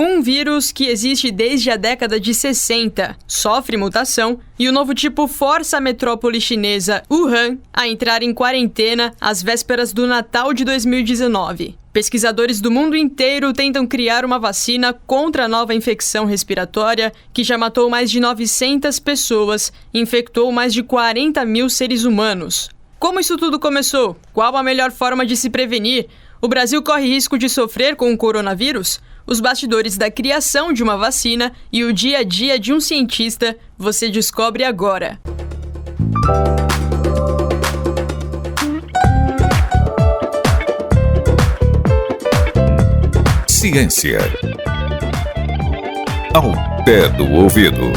Um vírus que existe desde a década de 60, sofre mutação e o novo tipo força a metrópole chinesa Wuhan a entrar em quarentena às vésperas do Natal de 2019. Pesquisadores do mundo inteiro tentam criar uma vacina contra a nova infecção respiratória que já matou mais de 900 pessoas e infectou mais de 40 mil seres humanos. Como isso tudo começou? Qual a melhor forma de se prevenir? O Brasil corre risco de sofrer com o coronavírus? Os bastidores da criação de uma vacina e o dia a dia de um cientista, você descobre agora. Ciência. Ao pé do ouvido.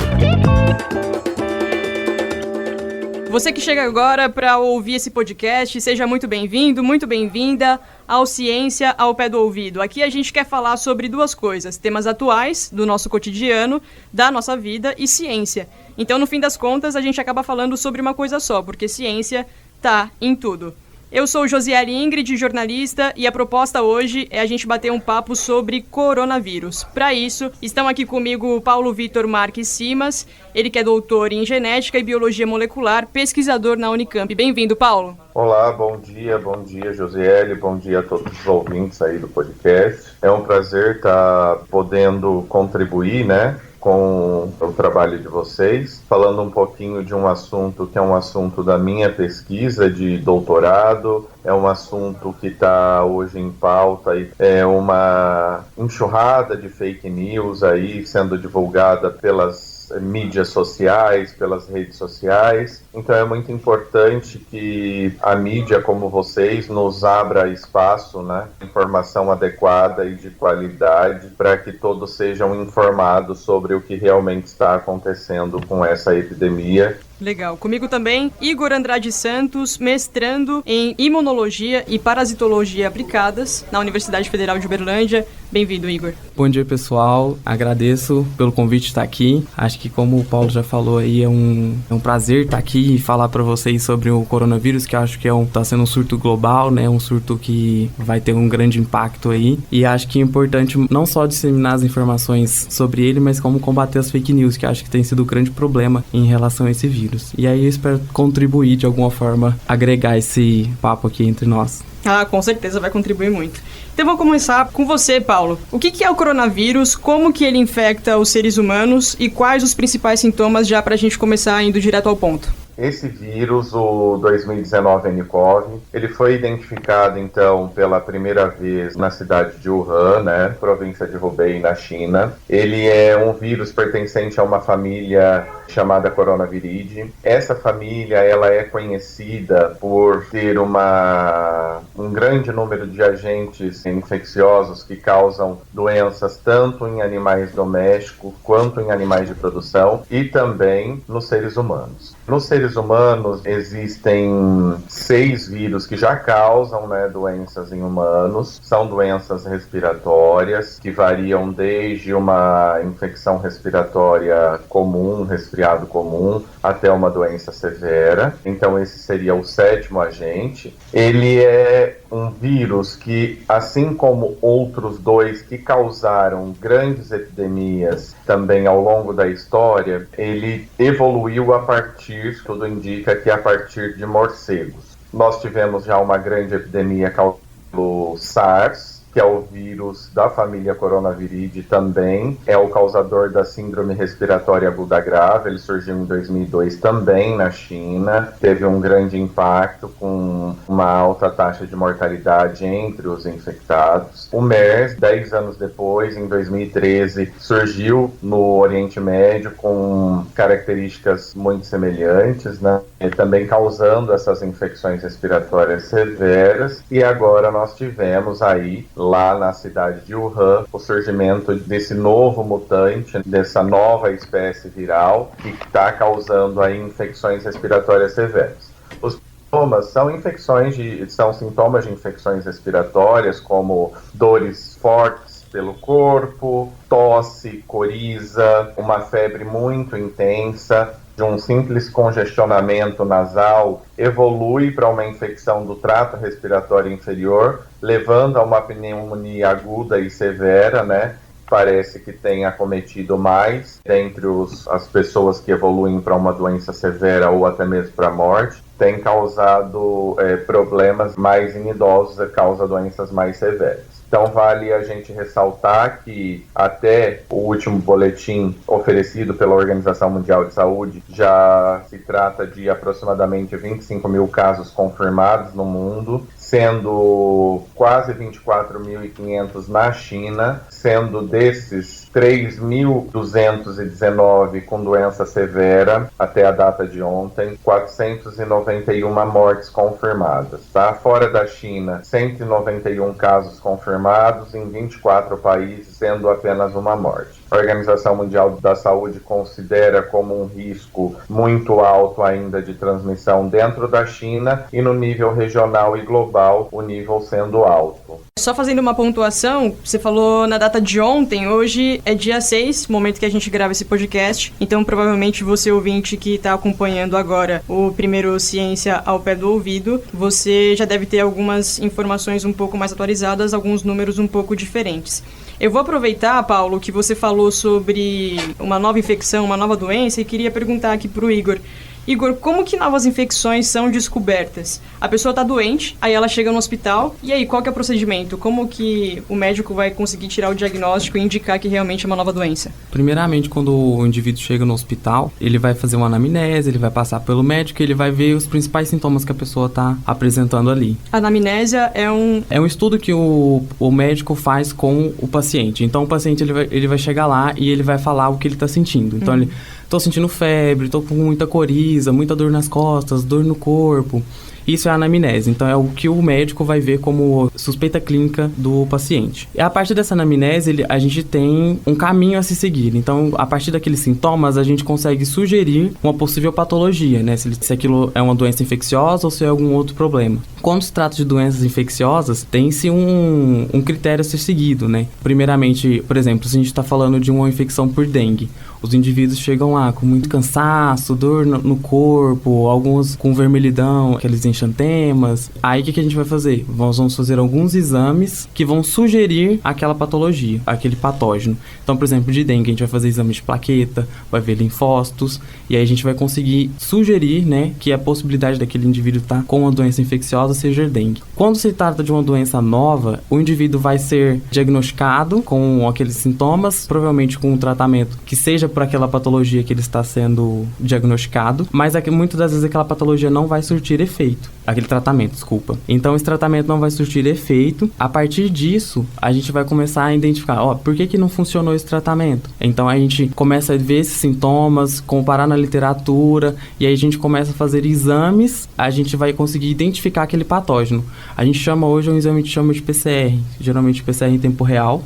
Você que chega agora para ouvir esse podcast, seja muito bem-vindo, muito bem-vinda ao Ciência ao Pé do Ouvido. Aqui a gente quer falar sobre duas coisas, temas atuais do nosso cotidiano, da nossa vida e ciência. Então, no fim das contas, a gente acaba falando sobre uma coisa só, porque ciência tá em tudo. Eu sou Josiele Ingrid, jornalista, e a proposta hoje é a gente bater um papo sobre coronavírus. Para isso, estão aqui comigo o Paulo Vitor Marques Simas, ele que é doutor em genética e biologia molecular, pesquisador na Unicamp. Bem-vindo, Paulo. Olá, bom dia Josiele, bom dia a todos os ouvintes aí do podcast. É um prazer estar podendo contribuir, com o trabalho de vocês, falando um pouquinho de um assunto que é um assunto da minha pesquisa de doutorado, é um assunto que está hoje em pauta, é uma enxurrada de fake news aí sendo divulgada pelas mídias sociais, pelas redes sociais. Então é muito importante que a mídia como vocês nos abra espaço, informação adequada e de qualidade para que todos sejam informados sobre o que realmente está acontecendo com essa epidemia. Legal. Comigo também, Igor Andrade Santos, mestrando em Imunologia e Parasitologia Aplicadas na Universidade Federal de Uberlândia. Bem-vindo, Igor. Bom dia, pessoal. Agradeço pelo convite de estar aqui. Acho que, como o Paulo já falou aí, é um prazer estar aqui e falar para vocês sobre o coronavírus, que acho que está sendo um surto global, um surto que vai ter um grande impacto aí. E acho que é importante não só disseminar as informações sobre ele, mas como combater as fake news, que acho que tem sido o grande problema em relação a esse vírus. E aí eu espero contribuir de alguma forma, agregar esse papo aqui entre nós. Ah, com certeza vai contribuir muito. Então vamos começar com você, Paulo. O que é o coronavírus, como que ele infecta os seres humanos e quais os principais sintomas, já para a gente começar indo direto ao ponto? Esse vírus, o 2019-nCoV, ele foi identificado, então, pela primeira vez na cidade de Wuhan, província de Hubei, na China. Ele é um vírus pertencente a uma família chamada Coronaviridae. Essa família, ela é conhecida por ter um grande número de agentes infecciosos que causam doenças tanto em animais domésticos quanto em animais de produção e também nos seres humanos. Nos seres humanos existem 6 vírus que já causam doenças em humanos. São doenças respiratórias que variam desde uma infecção respiratória comum, resfriado comum, até uma doença severa. Então esse seria o 7º agente. Ele é um vírus que, assim como outros 2 que causaram grandes epidemias também ao longo da história, ele evoluiu tudo indica que a partir de morcegos. Nós tivemos já uma grande epidemia causando SARS, que é o vírus da família Coronaviridae também, é o causador da síndrome respiratória aguda grave. Ele surgiu em 2002 também na China, teve um grande impacto com uma alta taxa de mortalidade entre os infectados. O MERS, 10 anos depois, em 2013, surgiu no Oriente Médio com características muito semelhantes, e também causando essas infecções respiratórias severas. E agora nós tivemos aí, lá na cidade de Wuhan, o surgimento desse novo mutante, dessa nova espécie viral que está causando aí infecções respiratórias severas. Os sintomas são sintomas de infecções respiratórias, como dores fortes pelo corpo, tosse, coriza, uma febre muito intensa, de um simples congestionamento nasal evolui para uma infecção do trato respiratório inferior, levando a uma pneumonia aguda e severa, parece que tem acometido mais dentre as pessoas que evoluem para uma doença severa ou até mesmo para a morte. Tem causado problemas mais em idosos, causa doenças mais severas. Então vale a gente ressaltar que até o último boletim oferecido pela Organização Mundial de Saúde já se trata de aproximadamente 25 mil casos confirmados no mundo, sendo quase 24.500 na China, sendo desses 3.219 com doença severa até a data de ontem, 491 mortes confirmadas. Tá? Fora da China, 191 casos confirmados em 24 países, sendo apenas uma morte. A Organização Mundial da Saúde considera como um risco muito alto ainda de transmissão dentro da China e no nível regional e global, o nível sendo alto. Só fazendo uma pontuação, você falou na data de ontem, hoje é dia 6, momento que a gente grava esse podcast, então provavelmente você ouvinte que está acompanhando agora o primeiro Ciência ao Pé do Ouvido, você já deve ter algumas informações um pouco mais atualizadas, alguns números um pouco diferentes. Eu vou aproveitar, Paulo, que você falou sobre uma nova infecção, uma nova doença, e queria perguntar aqui para o Igor. Igor, como que novas infecções são descobertas? A pessoa está doente, aí ela chega no hospital, e aí qual que é o procedimento? Como que o médico vai conseguir tirar o diagnóstico e indicar que realmente é uma nova doença? Primeiramente, quando o indivíduo chega no hospital, ele vai fazer uma anamnese, ele vai passar pelo médico, ele vai ver os principais sintomas que a pessoa está apresentando ali. A anamnésia é um estudo que o médico faz com o paciente. Então, o paciente ele vai chegar lá e ele vai falar o que ele está sentindo. Então, ele... Tô sentindo febre, tô com muita coriza, muita dor nas costas, dor no corpo. Isso é a anamnese, então é o que o médico vai ver como suspeita clínica do paciente. E a partir dessa anamnese, a gente tem um caminho a se seguir. Então, a partir daqueles sintomas, a gente consegue sugerir uma possível patologia, né? Se aquilo é uma doença infecciosa ou se é algum outro problema. Quando se trata de doenças infecciosas, tem-se um critério a ser seguido, né? Primeiramente, por exemplo, se a gente está falando de uma infecção por dengue, os indivíduos chegam lá com muito cansaço, dor no corpo, alguns com vermelhidão, aqueles enxantemas. Aí o que a gente vai fazer? Nós vamos fazer alguns exames que vão sugerir aquela patologia, aquele patógeno. Então, por exemplo, de dengue, a gente vai fazer exame de plaqueta, vai ver linfócitos, e aí a gente vai conseguir sugerir, né, que a possibilidade daquele indivíduo estar com uma doença infecciosa seja dengue. Quando se trata de uma doença nova, o indivíduo vai ser diagnosticado com aqueles sintomas, provavelmente com um tratamento que seja por aquela patologia que ele está sendo diagnosticado, mas muitas das vezes aquela patologia não vai surtir efeito. Aquele tratamento, desculpa. Então, esse tratamento não vai surtir efeito. A partir disso, a gente vai começar a identificar, por que não funcionou esse tratamento? Então, a gente começa a ver esses sintomas, comparar na literatura, e aí a gente começa a fazer exames, a gente vai conseguir identificar aquele patógeno. A gente chama hoje um exame que chama de PCR, geralmente PCR em tempo real.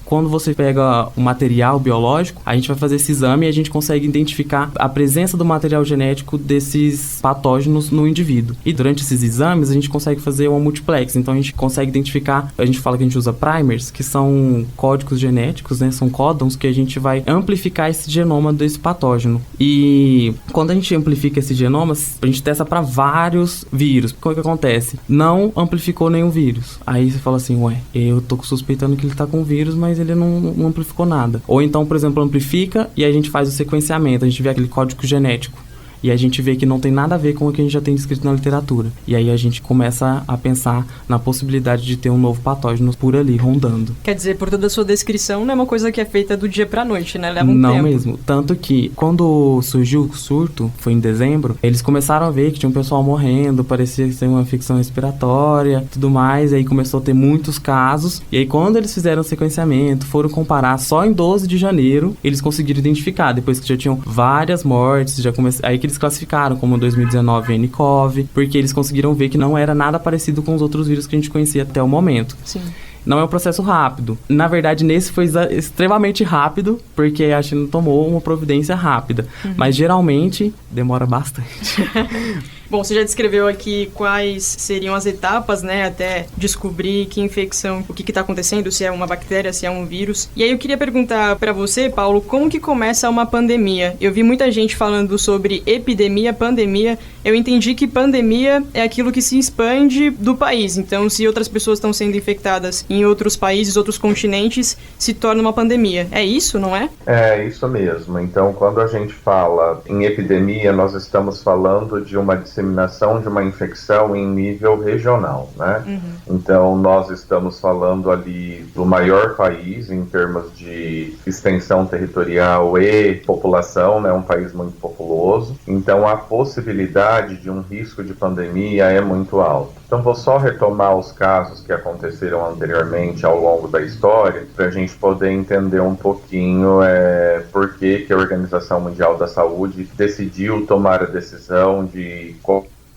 Quando você pega o material biológico, a gente vai fazer esse exame e a gente consegue identificar a presença do material genético desses patógenos no indivíduo. E durante esses exames, a gente consegue fazer uma multiplex. Então, a gente consegue identificar, a gente fala que a gente usa primers, que são códigos genéticos, né? São códons que a gente vai amplificar esse genoma desse patógeno. E quando a gente amplifica esse genoma, a gente testa para vários vírus. O que acontece? Não amplificou nenhum vírus. Aí você fala assim, eu tô suspeitando que ele tá com vírus, mas ele não amplificou nada. Ou então, por exemplo, amplifica e a gente faz o sequenciamento, a gente vê aquele código genético e a gente vê que não tem nada a ver com o que a gente já tem descrito na literatura. E aí a gente começa a pensar na possibilidade de ter um novo patógeno por ali, rondando. Quer dizer, por toda a sua descrição, não é uma coisa que é feita do dia pra noite, né? Leva um tempo. Não mesmo. Tanto que, quando surgiu o surto, foi em dezembro, eles começaram a ver que tinha um pessoal morrendo, parecia ser uma infecção respiratória, tudo mais, e aí começou a ter muitos casos. E aí, quando eles fizeram o sequenciamento, foram comparar, só em 12 de janeiro, eles conseguiram identificar, depois que já tinham várias mortes, aí que eles classificaram como 2019 nCoV, porque eles conseguiram ver que não era nada parecido com os outros vírus que a gente conhecia até o momento. Sim. Não é um processo rápido. Na verdade, nesse foi extremamente rápido, porque a China tomou uma providência rápida. Mas, geralmente, demora bastante. Bom, você já descreveu aqui quais seriam as etapas, né, até descobrir que infecção, o que está acontecendo, se é uma bactéria, se é um vírus. E aí eu queria perguntar para você, Paulo, como que começa uma pandemia? Eu vi muita gente falando sobre epidemia, pandemia. Eu entendi que pandemia é aquilo que se expande do país. Então, se outras pessoas estão sendo infectadas em outros países, outros continentes, se torna uma pandemia. É isso, não é? É isso mesmo. Então, quando a gente fala em epidemia, nós estamos falando de uma disseminação de uma infecção em nível regional, né? Então, nós estamos falando ali do maior país em termos de extensão territorial e população, né? Um país muito populoso. Então, a possibilidade de um risco de pandemia é muito alta. Então, vou só retomar os casos que aconteceram anteriormente ao longo da história, para a gente poder entender um pouquinho por que a Organização Mundial da Saúde decidiu tomar a decisão de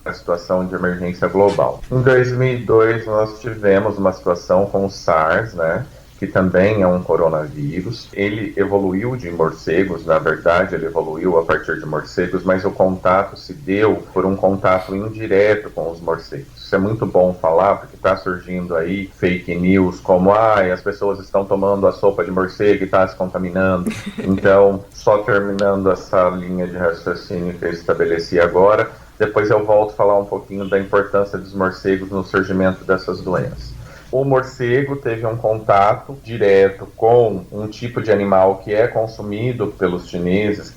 a situação de emergência global. Em 2002, nós tivemos uma situação com o SARS, né? Que também é um coronavírus. Ele evoluiu de morcegos, na verdade, ele evoluiu a partir de morcegos, mas o contato se deu por um contato indireto com os morcegos. Isso é muito bom falar, porque está surgindo aí fake news, como as pessoas estão tomando a sopa de morcego e está se contaminando. Então, só terminando essa linha de raciocínio que eu estabeleci agora, depois eu volto a falar um pouquinho da importância dos morcegos no surgimento dessas doenças. O morcego teve um contato direto com um tipo de animal que é consumido pelos chineses,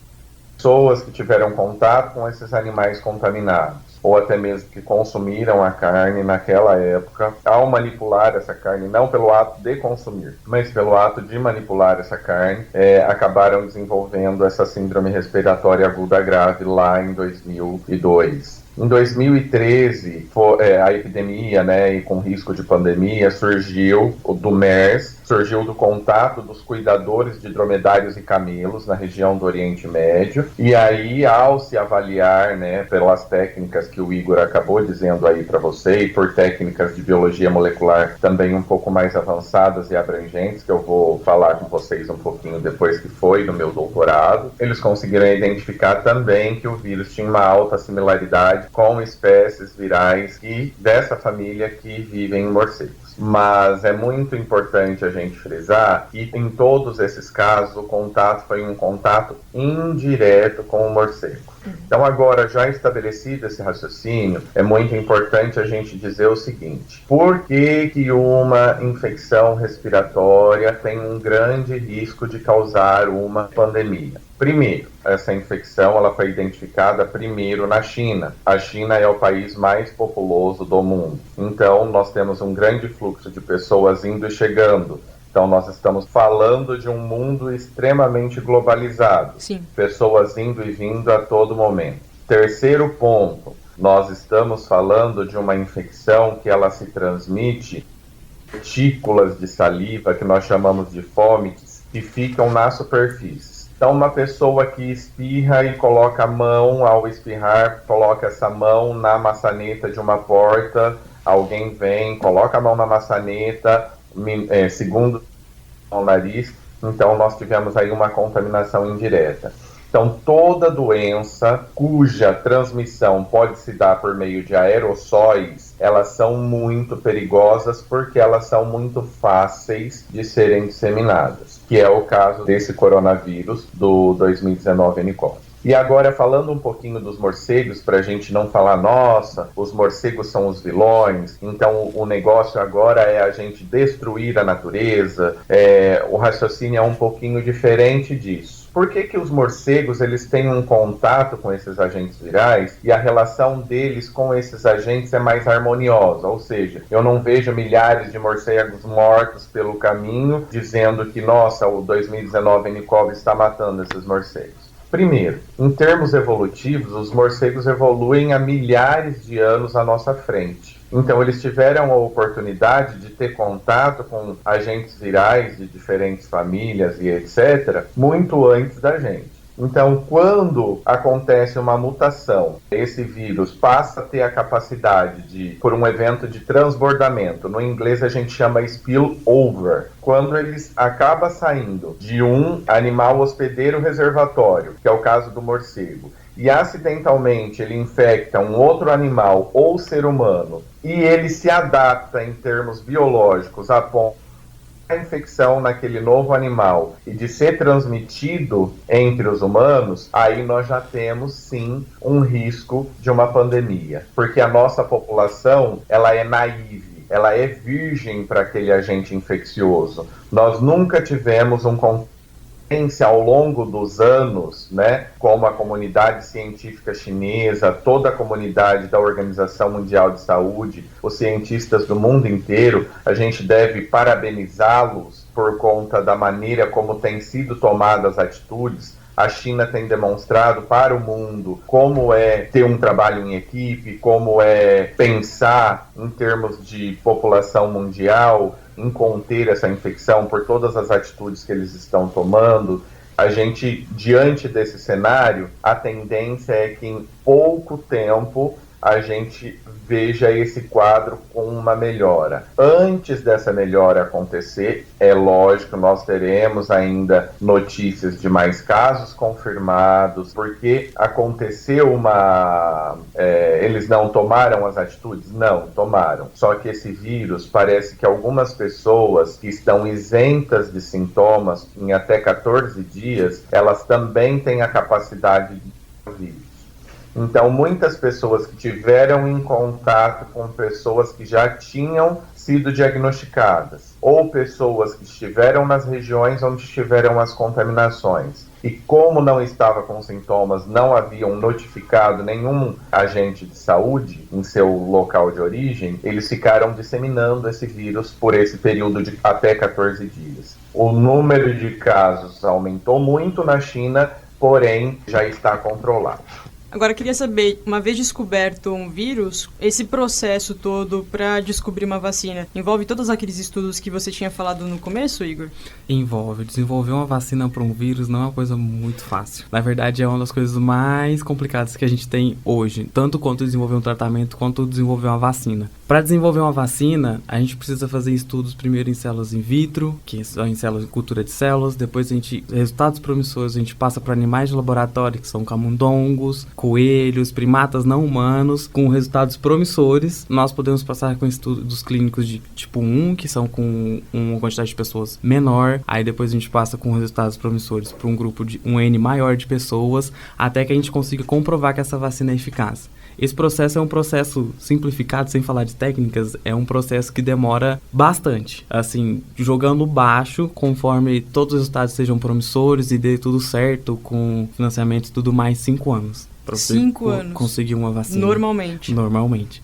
pessoas que tiveram contato com esses animais contaminados, ou até mesmo que consumiram a carne naquela época, ao manipular essa carne, não pelo ato de consumir, mas pelo ato de manipular essa carne, acabaram desenvolvendo essa síndrome respiratória aguda grave lá em 2002. Em 2013, a epidemia, né, e com risco de pandemia, surgiu do MERS, surgiu do contato dos cuidadores de dromedários e camelos na região do Oriente Médio. E aí, ao se avaliar, né, pelas técnicas que o Igor acabou dizendo aí para você, e por técnicas de biologia molecular também um pouco mais avançadas e abrangentes, que eu vou falar com vocês um pouquinho depois que foi no meu doutorado, eles conseguiram identificar também que o vírus tinha uma alta similaridade com espécies virais dessa família que vivem em morcegos. Mas é muito importante a gente frisar que em todos esses casos o contato foi um contato indireto com o morcego. Então agora, já estabelecido esse raciocínio, é muito importante a gente dizer o seguinte: por que uma infecção respiratória tem um grande risco de causar uma pandemia? Primeiro, essa infecção ela foi identificada primeiro na China. A China é o país mais populoso do mundo. Então, nós temos um grande fluxo de pessoas indo e chegando. Então, nós estamos falando de um mundo extremamente globalizado. Sim. Pessoas indo e vindo a todo momento. Terceiro ponto, nós estamos falando de uma infecção que ela se transmite partículas de saliva, que nós chamamos de fômites, que ficam na superfície. Então, uma pessoa que espirra e coloca a mão, ao espirrar, coloca essa mão na maçaneta de uma porta, alguém vem, coloca a mão na maçaneta, segundo o nariz, então nós tivemos aí uma contaminação indireta. Então, toda doença cuja transmissão pode se dar por meio de aerossóis, elas são muito perigosas porque elas são muito fáceis de serem disseminadas, que é o caso desse coronavírus do 2019 nCoV. E agora, falando um pouquinho dos morcegos, para a gente não falar, nossa, os morcegos são os vilões, então o negócio agora é a gente destruir a natureza, o raciocínio é um pouquinho diferente disso. Por que os morcegos eles têm um contato com esses agentes virais e a relação deles com esses agentes é mais harmoniosa? Ou seja, eu não vejo milhares de morcegos mortos pelo caminho dizendo que, nossa, o 2019 nCoV está matando esses morcegos. Primeiro, em termos evolutivos, os morcegos evoluem há milhares de anos à nossa frente. Então, eles tiveram a oportunidade de ter contato com agentes virais de diferentes famílias e etc., muito antes da gente. Então, quando acontece uma mutação, esse vírus passa a ter a capacidade de, por um evento de transbordamento, no inglês a gente chama spillover, quando ele acaba saindo de um animal hospedeiro reservatório, que é o caso do morcego, e acidentalmente ele infecta um outro animal ou ser humano, e ele se adapta em termos biológicos a ponto a infecção naquele novo animal e de ser transmitido entre os humanos, aí nós já temos sim um risco de uma pandemia, porque a nossa população, ela é naive, ela é virgem para aquele agente infeccioso. Nós nunca tivemos ao longo dos anos, né, como a comunidade científica chinesa, toda a comunidade da Organização Mundial de Saúde, os cientistas do mundo inteiro, a gente deve parabenizá-los por conta da maneira como têm sido tomadas atitudes. A China tem demonstrado para o mundo como é ter um trabalho em equipe, como é pensar em termos de população mundial, em conter essa infecção por todas as atitudes que eles estão tomando. A gente, diante desse cenário, a tendência é que em pouco tempo a gente veja esse quadro com uma melhora. Antes dessa melhora acontecer, é lógico, nós teremos ainda notícias de mais casos confirmados, porque aconteceu eles não tomaram as atitudes? Não, tomaram. Só que esse vírus, parece que algumas pessoas que estão isentas de sintomas em até 14 dias, elas também têm a capacidade de vírus. Então, muitas pessoas que tiveram em contato com pessoas que já tinham sido diagnosticadas, ou pessoas que estiveram nas regiões onde estiveram as contaminações, e como não estava com sintomas, não haviam notificado nenhum agente de saúde em seu local de origem, eles ficaram disseminando esse vírus por esse período de até 14 dias. O número de casos aumentou muito na China, porém já está controlado. Agora, eu queria saber, uma vez descoberto um vírus, esse processo todo para descobrir uma vacina, envolve todos aqueles estudos que você tinha falado no começo, Igor? Envolve. Desenvolver uma vacina para um vírus não é uma coisa muito fácil. Na verdade, é uma das coisas mais complicadas que a gente tem hoje, tanto quanto desenvolver um tratamento, quanto desenvolver uma vacina. Para desenvolver uma vacina, a gente precisa fazer estudos primeiro em células in vitro, que são em células de cultura de células, depois resultados promissores a gente passa para animais de laboratório, que são camundongos, coelhos, primatas não humanos, com resultados promissores. Nós podemos passar com estudos clínicos de tipo 1, que são com uma quantidade de pessoas menor, aí depois a gente passa com resultados promissores para um grupo de um N maior de pessoas, até que a gente consiga comprovar que essa vacina é eficaz. Esse processo é um processo simplificado, sem falar de técnicas, é um processo que demora bastante. Assim, jogando baixo, conforme todos os resultados sejam promissores e dê tudo certo, com financiamento e tudo mais, 5 anos. Pra você 5 anos? Conseguir uma vacina. Normalmente? Normalmente.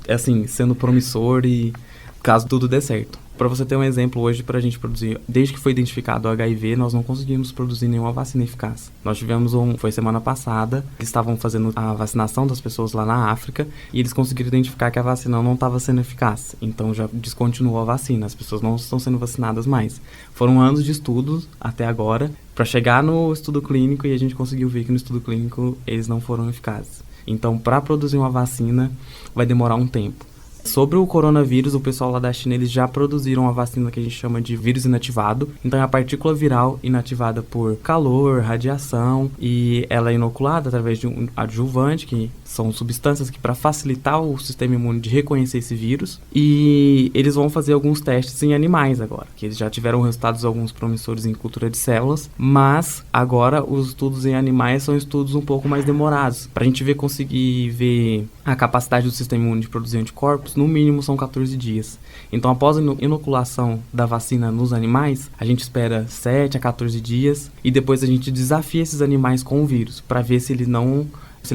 Assim, sendo promissor e caso tudo dê certo. Para você ter um exemplo hoje, para a gente produzir, desde que foi identificado o HIV, nós não conseguimos produzir nenhuma vacina eficaz. Nós tivemos foi semana passada, eles estavam fazendo a vacinação das pessoas lá na África e eles conseguiram identificar que a vacina não estava sendo eficaz. Então já descontinuou a vacina, as pessoas não estão sendo vacinadas mais. Foram anos de estudos até agora para chegar no estudo clínico e a gente conseguiu ver que no estudo clínico eles não foram eficazes. Então, para produzir uma vacina vai demorar um tempo. Sobre o coronavírus, o pessoal lá da China, eles já produziram uma vacina que a gente chama de vírus inativado. Então é a partícula viral inativada por calor, radiação, e ela é inoculada através de um adjuvante, que são substâncias que para facilitar o sistema imune de reconhecer esse vírus. E eles vão fazer alguns testes em animais agora, que eles já tiveram resultados alguns promissores em cultura de células, mas agora os estudos em animais são estudos um pouco mais demorados. Para a gente conseguir ver a capacidade do sistema imune de produzir anticorpos, no mínimo são 14 dias. Então, após a inoculação da vacina nos animais, a gente espera 7 a 14 dias e depois a gente desafia esses animais com o vírus para ver se ele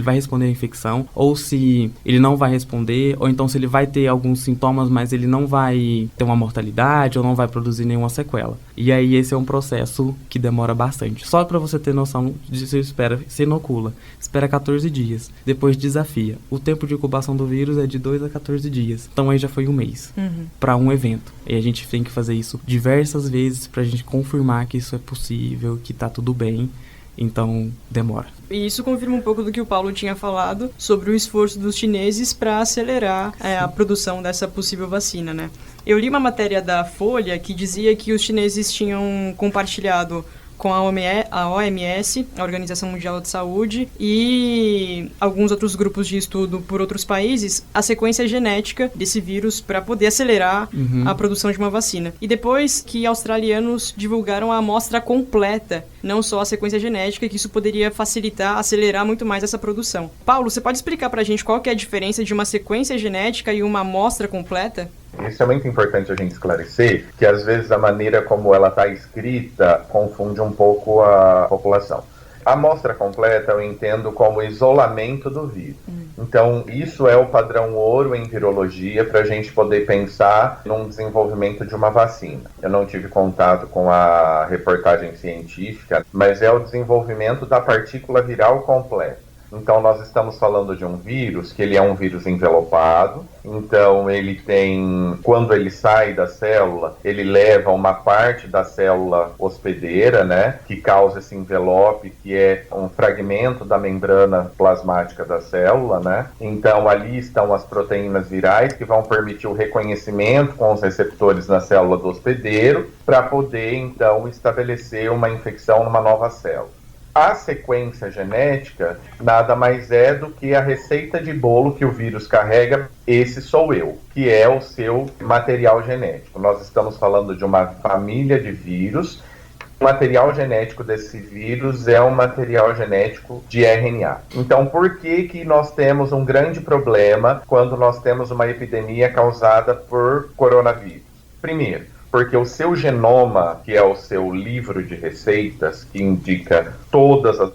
vai responder à infecção, ou se ele não vai responder, ou então se ele vai ter alguns sintomas, mas ele não vai ter uma mortalidade, ou não vai produzir nenhuma sequela. E aí esse é um processo que demora bastante. Só para você ter noção de se inocula, espera 14 dias, depois desafia. O tempo de incubação do vírus é de 2 a 14 dias. Então aí já foi um mês para um evento. E a gente tem que fazer isso diversas vezes para a gente confirmar que isso é possível, que tá tudo bem. então demora. E isso confirma um pouco do que o Paulo tinha falado sobre o esforço dos chineses para acelerar a produção dessa possível vacina, né? Eu li uma matéria da Folha que dizia que os chineses tinham compartilhado com a OMS, a Organização Mundial de Saúde, e alguns outros grupos de estudo por outros países, a sequência genética desse vírus para poder acelerar a produção de uma vacina. E depois que australianos divulgaram a amostra completa, não só a sequência genética, que isso poderia facilitar, acelerar muito mais essa produção. Paulo, você pode explicar para a gente qual que é a diferença de uma sequência genética e uma amostra completa? Isso é muito importante a gente esclarecer, que às vezes a maneira como ela está escrita confunde um pouco a população. A amostra completa eu entendo como isolamento do vírus. Então, isso é o padrão ouro em virologia para a gente poder pensar num desenvolvimento de uma vacina. Eu não tive contato com a reportagem científica, mas é o desenvolvimento da partícula viral completa. Então, nós estamos falando de um vírus, que ele é um vírus envelopado. Então, ele tem, quando ele sai da célula, ele leva uma parte da célula hospedeira, né, que causa esse envelope, que é um fragmento da membrana plasmática da célula, né. Então, ali estão as proteínas virais, que vão permitir o reconhecimento com os receptores na célula do hospedeiro, para poder, então, estabelecer uma infecção numa nova célula. A sequência genética nada mais é do que a receita de bolo que o vírus carrega, esse sou eu, que é o seu material genético. Nós estamos falando de uma família de vírus. O material genético desse vírus é um material genético de RNA. Então, por que nós temos um grande problema quando nós temos uma epidemia causada por coronavírus? Primeiro, porque o seu genoma, que é o seu livro de receitas, que indica todas as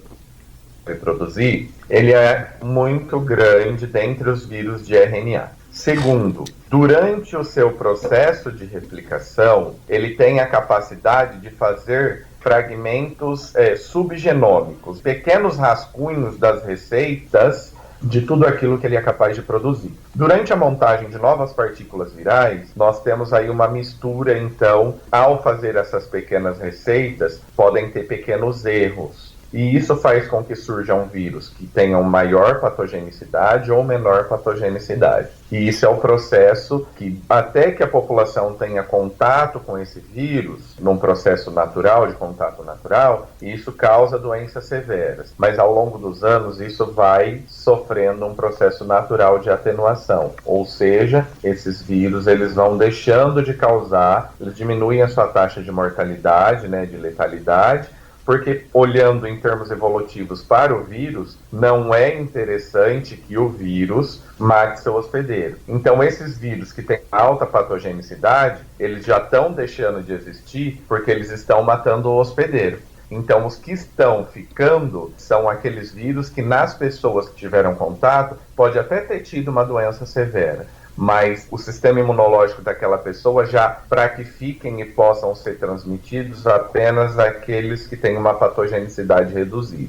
que produzir, ele é muito grande dentre os vírus de RNA. Segundo, durante o seu processo de replicação, ele tem a capacidade de fazer fragmentos subgenômicos, pequenos rascunhos das receitas de tudo aquilo que ele é capaz de produzir. Durante a montagem de novas partículas virais, nós temos aí uma mistura, então, ao fazer essas pequenas receitas, podem ter pequenos erros. E isso faz com que surjam vírus que tenham maior patogenicidade ou menor patogenicidade. E isso é o processo que, até que a população tenha contato com esse vírus, num processo natural, de contato natural, isso causa doenças severas. Mas ao longo dos anos, isso vai sofrendo um processo natural de atenuação. Ou seja, esses vírus, eles vão deixando de causar, eles diminuem a sua taxa de mortalidade, né, de letalidade, porque, olhando em termos evolutivos para o vírus, não é interessante que o vírus mate seu hospedeiro. Então, esses vírus que têm alta patogenicidade, eles já estão deixando de existir porque eles estão matando o hospedeiro. Então, os que estão ficando são aqueles vírus que, nas pessoas que tiveram contato, pode até ter tido uma doença severa, mas o sistema imunológico daquela pessoa já, para que fiquem e possam ser transmitidos, apenas aqueles que têm uma patogenicidade reduzida.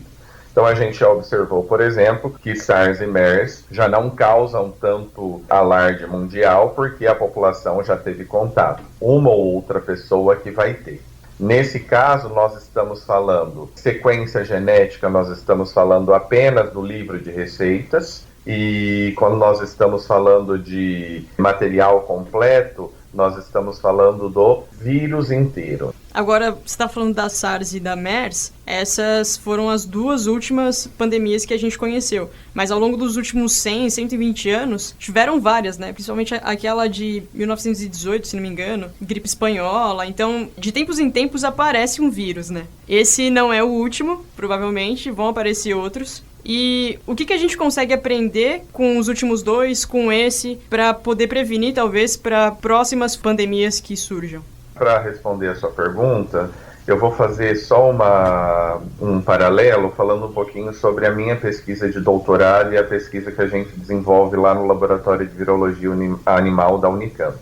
Então a gente já observou, por exemplo, que SARS e MERS já não causam tanto alarde mundial porque a população já teve contato. Uma ou outra pessoa que vai ter. Nesse caso, nós estamos falando sequência genética, nós estamos falando apenas do livro de receitas. E quando nós estamos falando de material completo, nós estamos falando do vírus inteiro. Agora, você está falando da SARS e da MERS, essas foram as duas últimas pandemias que a gente conheceu. Mas ao longo dos últimos 100, 120 anos, tiveram várias, né? Principalmente aquela de 1918, se não me engano, gripe espanhola. Então, de tempos em tempos aparece um vírus, né? Esse não é o último, provavelmente, vão aparecer outros. E o que a gente consegue aprender com os últimos dois, com esse, para poder prevenir, talvez, para próximas pandemias que surjam? Para responder a sua pergunta, eu vou fazer só um paralelo, falando um pouquinho sobre a minha pesquisa de doutorado e a pesquisa que a gente desenvolve lá no Laboratório de Virologia Animal da Unicamp.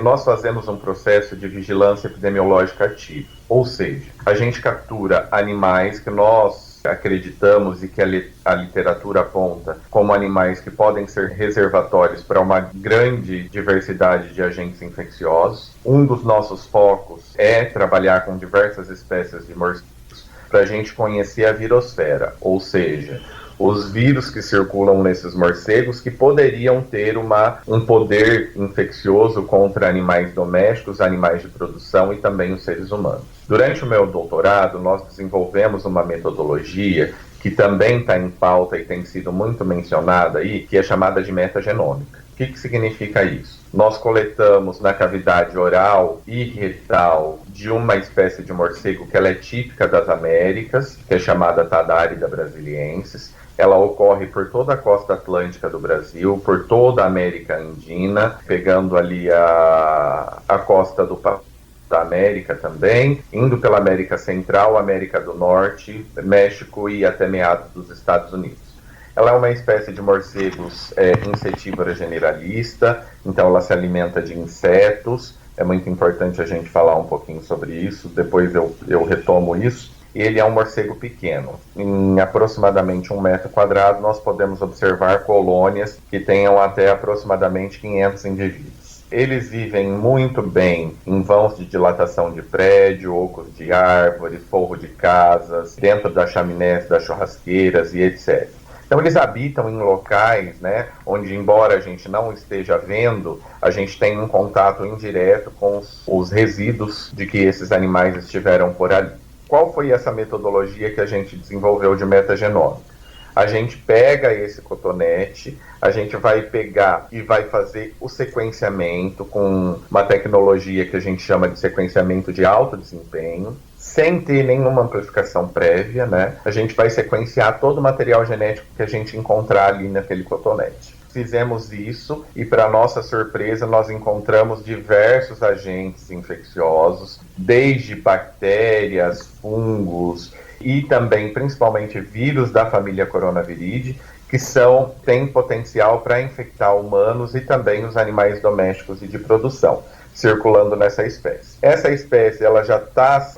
Nós fazemos um processo de vigilância epidemiológica ativo, ou seja, a gente captura animais que nós acreditamos e que a literatura aponta como animais que podem ser reservatórios para uma grande diversidade de agentes infecciosos. Um dos nossos focos é trabalhar com diversas espécies de morcegos para a gente conhecer a virosfera, ou seja, os vírus que circulam nesses morcegos que poderiam ter um poder infeccioso contra animais domésticos, animais de produção e também os seres humanos. Durante o meu doutorado, nós desenvolvemos uma metodologia que também está em pauta e tem sido muito mencionada aí, que é chamada de metagenômica. O que significa isso? Nós coletamos na cavidade oral e retal de uma espécie de morcego que ela é típica das Américas, que é chamada Tadarida brasiliensis. Ela ocorre por toda a costa atlântica do Brasil, por toda a América Andina, pegando ali a costa da América também, indo pela América Central, América do Norte, México e até meados dos Estados Unidos. Ela é uma espécie de morcegos insetívora generalista, então ela se alimenta de insetos. É muito importante a gente falar um pouquinho sobre isso, depois eu retomo isso. Ele é um morcego pequeno. Em aproximadamente 1 metro quadrado, nós podemos observar colônias que tenham até aproximadamente 500 indivíduos. Eles vivem muito bem em vãos de dilatação de prédio, ocos de árvore, forro de casas, dentro das chaminés das churrasqueiras e etc. Então eles habitam em locais, né, onde, embora a gente não esteja vendo, a gente tem um contato indireto com os resíduos de que esses animais estiveram por ali. Qual foi essa metodologia que a gente desenvolveu de metagenômica? A gente pega esse cotonete, a gente vai pegar e vai fazer o sequenciamento com uma tecnologia que a gente chama de sequenciamento de alto desempenho, sem ter nenhuma amplificação prévia, né? A gente vai sequenciar todo o material genético que a gente encontrar ali naquele cotonete. Fizemos isso e, para nossa surpresa, nós encontramos diversos agentes infecciosos, desde bactérias, fungos e também, principalmente, vírus da família Coronaviridae, que têm potencial para infectar humanos e também os animais domésticos e de produção, circulando nessa espécie. Essa espécie ela já está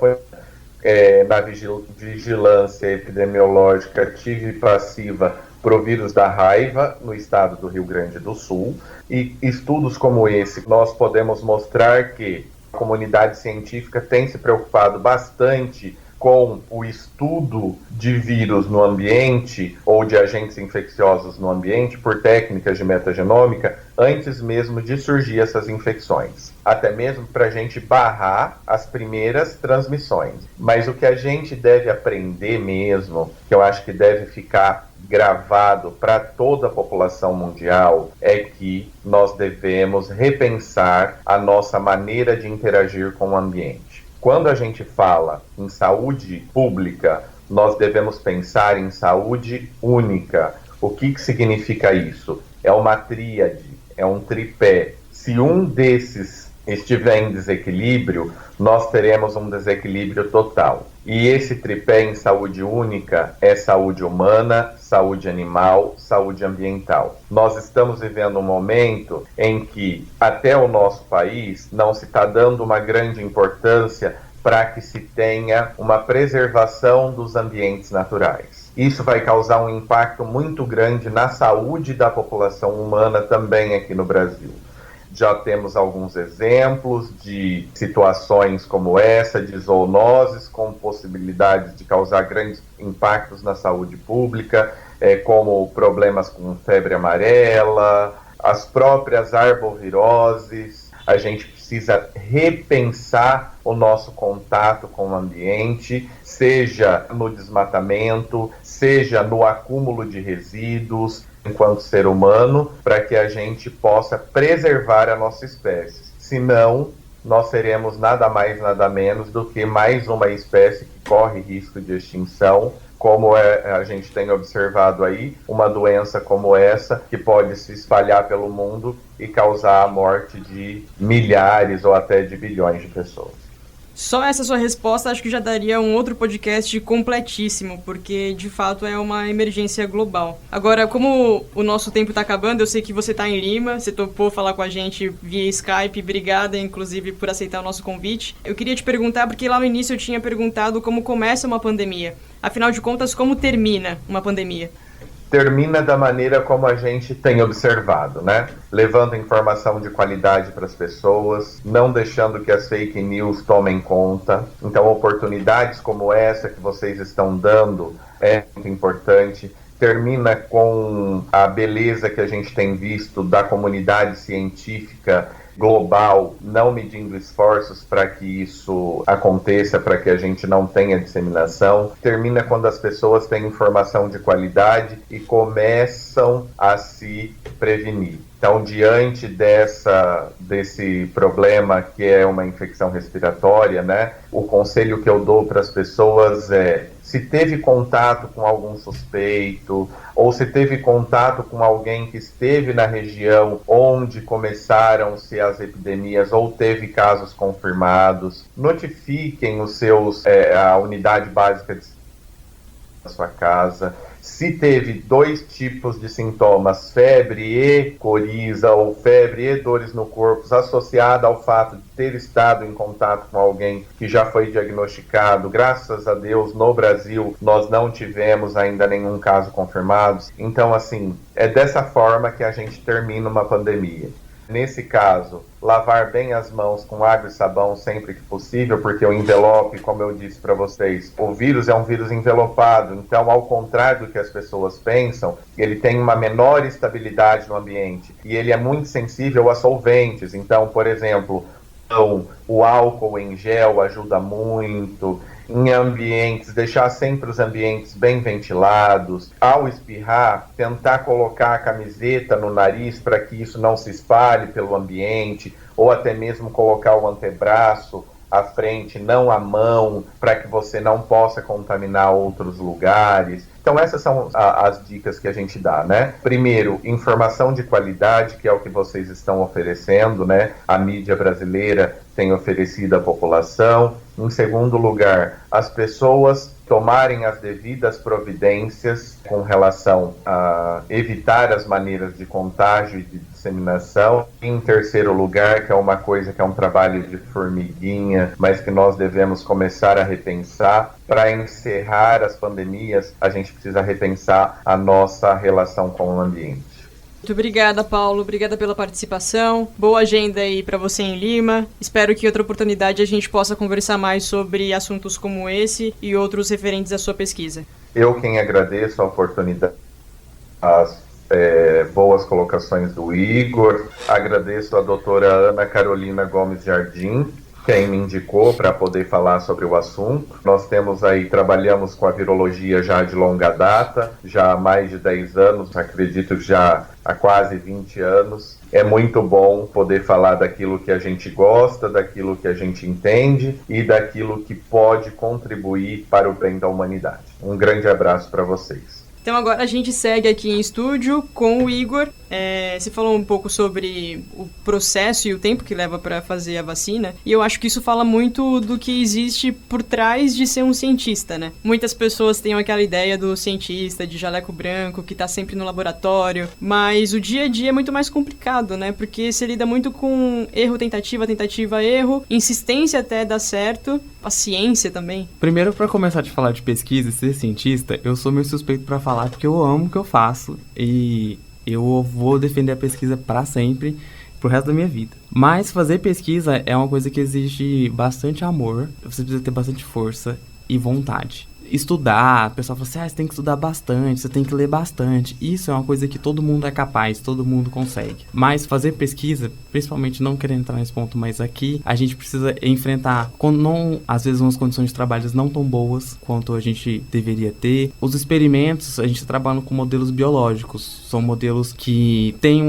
na vigilância epidemiológica ativa e passiva para o vírus da raiva no estado do Rio Grande do Sul, e estudos como esse nós podemos mostrar que a comunidade científica tem se preocupado bastante com o estudo de vírus no ambiente ou de agentes infecciosos no ambiente por técnicas de metagenômica antes mesmo de surgir essas infecções, até mesmo para a gente barrar as primeiras transmissões. Mas o que a gente deve aprender mesmo, que eu acho que deve ficar gravado para toda a população mundial, é que nós devemos repensar a nossa maneira de interagir com o ambiente. Quando a gente fala em saúde pública, nós devemos pensar em saúde única. O que significa isso? É uma tríade, é um tripé. Se um desses estiver em desequilíbrio, nós teremos um desequilíbrio total. E esse tripé em saúde única é saúde humana, saúde animal, saúde ambiental. Nós estamos vivendo um momento em que até o nosso país não se está dando uma grande importância para que se tenha uma preservação dos ambientes naturais. Isso vai causar um impacto muito grande na saúde da população humana também aqui no Brasil. Já temos alguns exemplos de situações como essa, de zoonoses com possibilidades de causar grandes impactos na saúde pública, como problemas com febre amarela, as próprias arboviroses. A gente precisa repensar o nosso contato com o ambiente, seja no desmatamento, seja no acúmulo de resíduos, enquanto ser humano, para que a gente possa preservar a nossa espécie. Senão, nós seremos nada mais, nada menos do que mais uma espécie que corre risco de extinção, como a gente tem observado aí, uma doença como essa, que pode se espalhar pelo mundo e causar a morte de milhares ou até de bilhões de pessoas. Só essa sua resposta acho que já daria um outro podcast completíssimo, porque de fato é uma emergência global. Agora, como o nosso tempo está acabando, eu sei que você está em Lima, você topou falar com a gente via Skype, obrigada inclusive por aceitar o nosso convite. Eu queria te perguntar, porque lá no início eu tinha perguntado como começa uma pandemia. Afinal de contas, como termina uma pandemia? termina da maneira como a gente tem observado, né? Levando informação de qualidade para as pessoas, não deixando que as fake news tomem conta. Então, oportunidades como essa que vocês estão dando é muito importante. Termina com a beleza que a gente tem visto da comunidade científica global, não medindo esforços para que isso aconteça, para que a gente não tenha disseminação. Termina quando as pessoas têm informação de qualidade e começam a se prevenir. Então, diante desse problema que é uma infecção respiratória, né, o conselho que eu dou para as pessoas é: se teve contato com algum suspeito, ou se teve contato com alguém que esteve na região onde começaram-se as epidemias, ou teve casos confirmados, notifiquem a unidade básica de saúde da sua casa. Se teve 2 tipos de sintomas, febre e coriza, ou febre e dores no corpo, associada ao fato de ter estado em contato com alguém que já foi diagnosticado, graças a Deus, no Brasil, nós não tivemos ainda nenhum caso confirmado. Então, assim, é dessa forma que a gente termina uma pandemia. Nesse caso, lavar bem as mãos com água e sabão sempre que possível, porque o envelope, como eu disse para vocês, o vírus é um vírus envelopado, então, ao contrário do que as pessoas pensam, ele tem uma menor estabilidade no ambiente e ele é muito sensível a solventes. Então, por exemplo, o álcool em gel ajuda muito. Em ambientes, deixar sempre os ambientes bem ventilados. Ao espirrar, tentar colocar a camiseta no nariz para que isso não se espalhe pelo ambiente, ou até mesmo colocar o antebraço à frente, não a mão, para que você não possa contaminar outros lugares. Então, essas são as dicas que a gente dá, né? Primeiro, informação de qualidade, que é o que vocês estão oferecendo, né? A mídia brasileira tem oferecido à população. Em segundo lugar, as pessoas tomarem as devidas providências com relação a evitar as maneiras de contágio e de disseminação. Em terceiro lugar, que é uma coisa que é um trabalho de formiguinha, mas que nós devemos começar a repensar. Para encerrar as pandemias, a gente precisa repensar a nossa relação com o ambiente. Muito obrigada, Paulo. Obrigada pela participação. Boa agenda aí para você em Lima. Espero que em outra oportunidade a gente possa conversar mais sobre assuntos como esse e outros referentes à sua pesquisa. Eu quem agradeço a oportunidade, as boas colocações do Igor. Agradeço a doutora Ana Carolina Gomes Jardim, quem me indicou para poder falar sobre o assunto. Nós trabalhamos com a virologia já de longa data, já há mais de 10 anos, acredito que já há quase 20 anos. É muito bom poder falar daquilo que a gente gosta, daquilo que a gente entende e daquilo que pode contribuir para o bem da humanidade. Um grande abraço para vocês. Então agora a gente segue aqui em estúdio com o Igor. Você falou um pouco sobre o processo e o tempo que leva para fazer a vacina, e eu acho que isso fala muito do que existe por trás de ser um cientista, né? Muitas pessoas têm aquela ideia do cientista de jaleco branco, que tá sempre no laboratório, mas o dia a dia é muito mais complicado, né? Porque você lida muito com erro, tentativa, erro, insistência até dar certo, paciência também. Primeiro, para começar a te falar de pesquisa e ser cientista, eu sou meio suspeito para falar porque eu amo o que eu faço e eu vou defender a pesquisa para sempre, pro resto da minha vida. Mas fazer pesquisa é uma coisa que exige bastante amor, você precisa ter bastante força e vontade. Estudar, o pessoal fala assim, você tem que estudar bastante, você tem que ler bastante. Isso é uma coisa que todo mundo é capaz, todo mundo consegue. Mas fazer pesquisa, principalmente não querendo entrar nesse ponto, mas aqui a gente precisa enfrentar, às vezes umas condições de trabalho não tão boas quanto a gente deveria ter. Os experimentos, a gente está trabalhando com modelos biológicos. São modelos que têm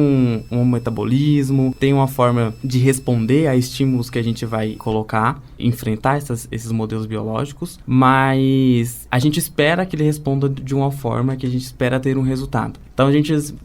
um metabolismo, têm uma forma de responder a estímulos que a gente vai colocar, enfrentar esses modelos biológicos, mas a gente espera que ele responda de uma forma que a gente espera ter um resultado. Então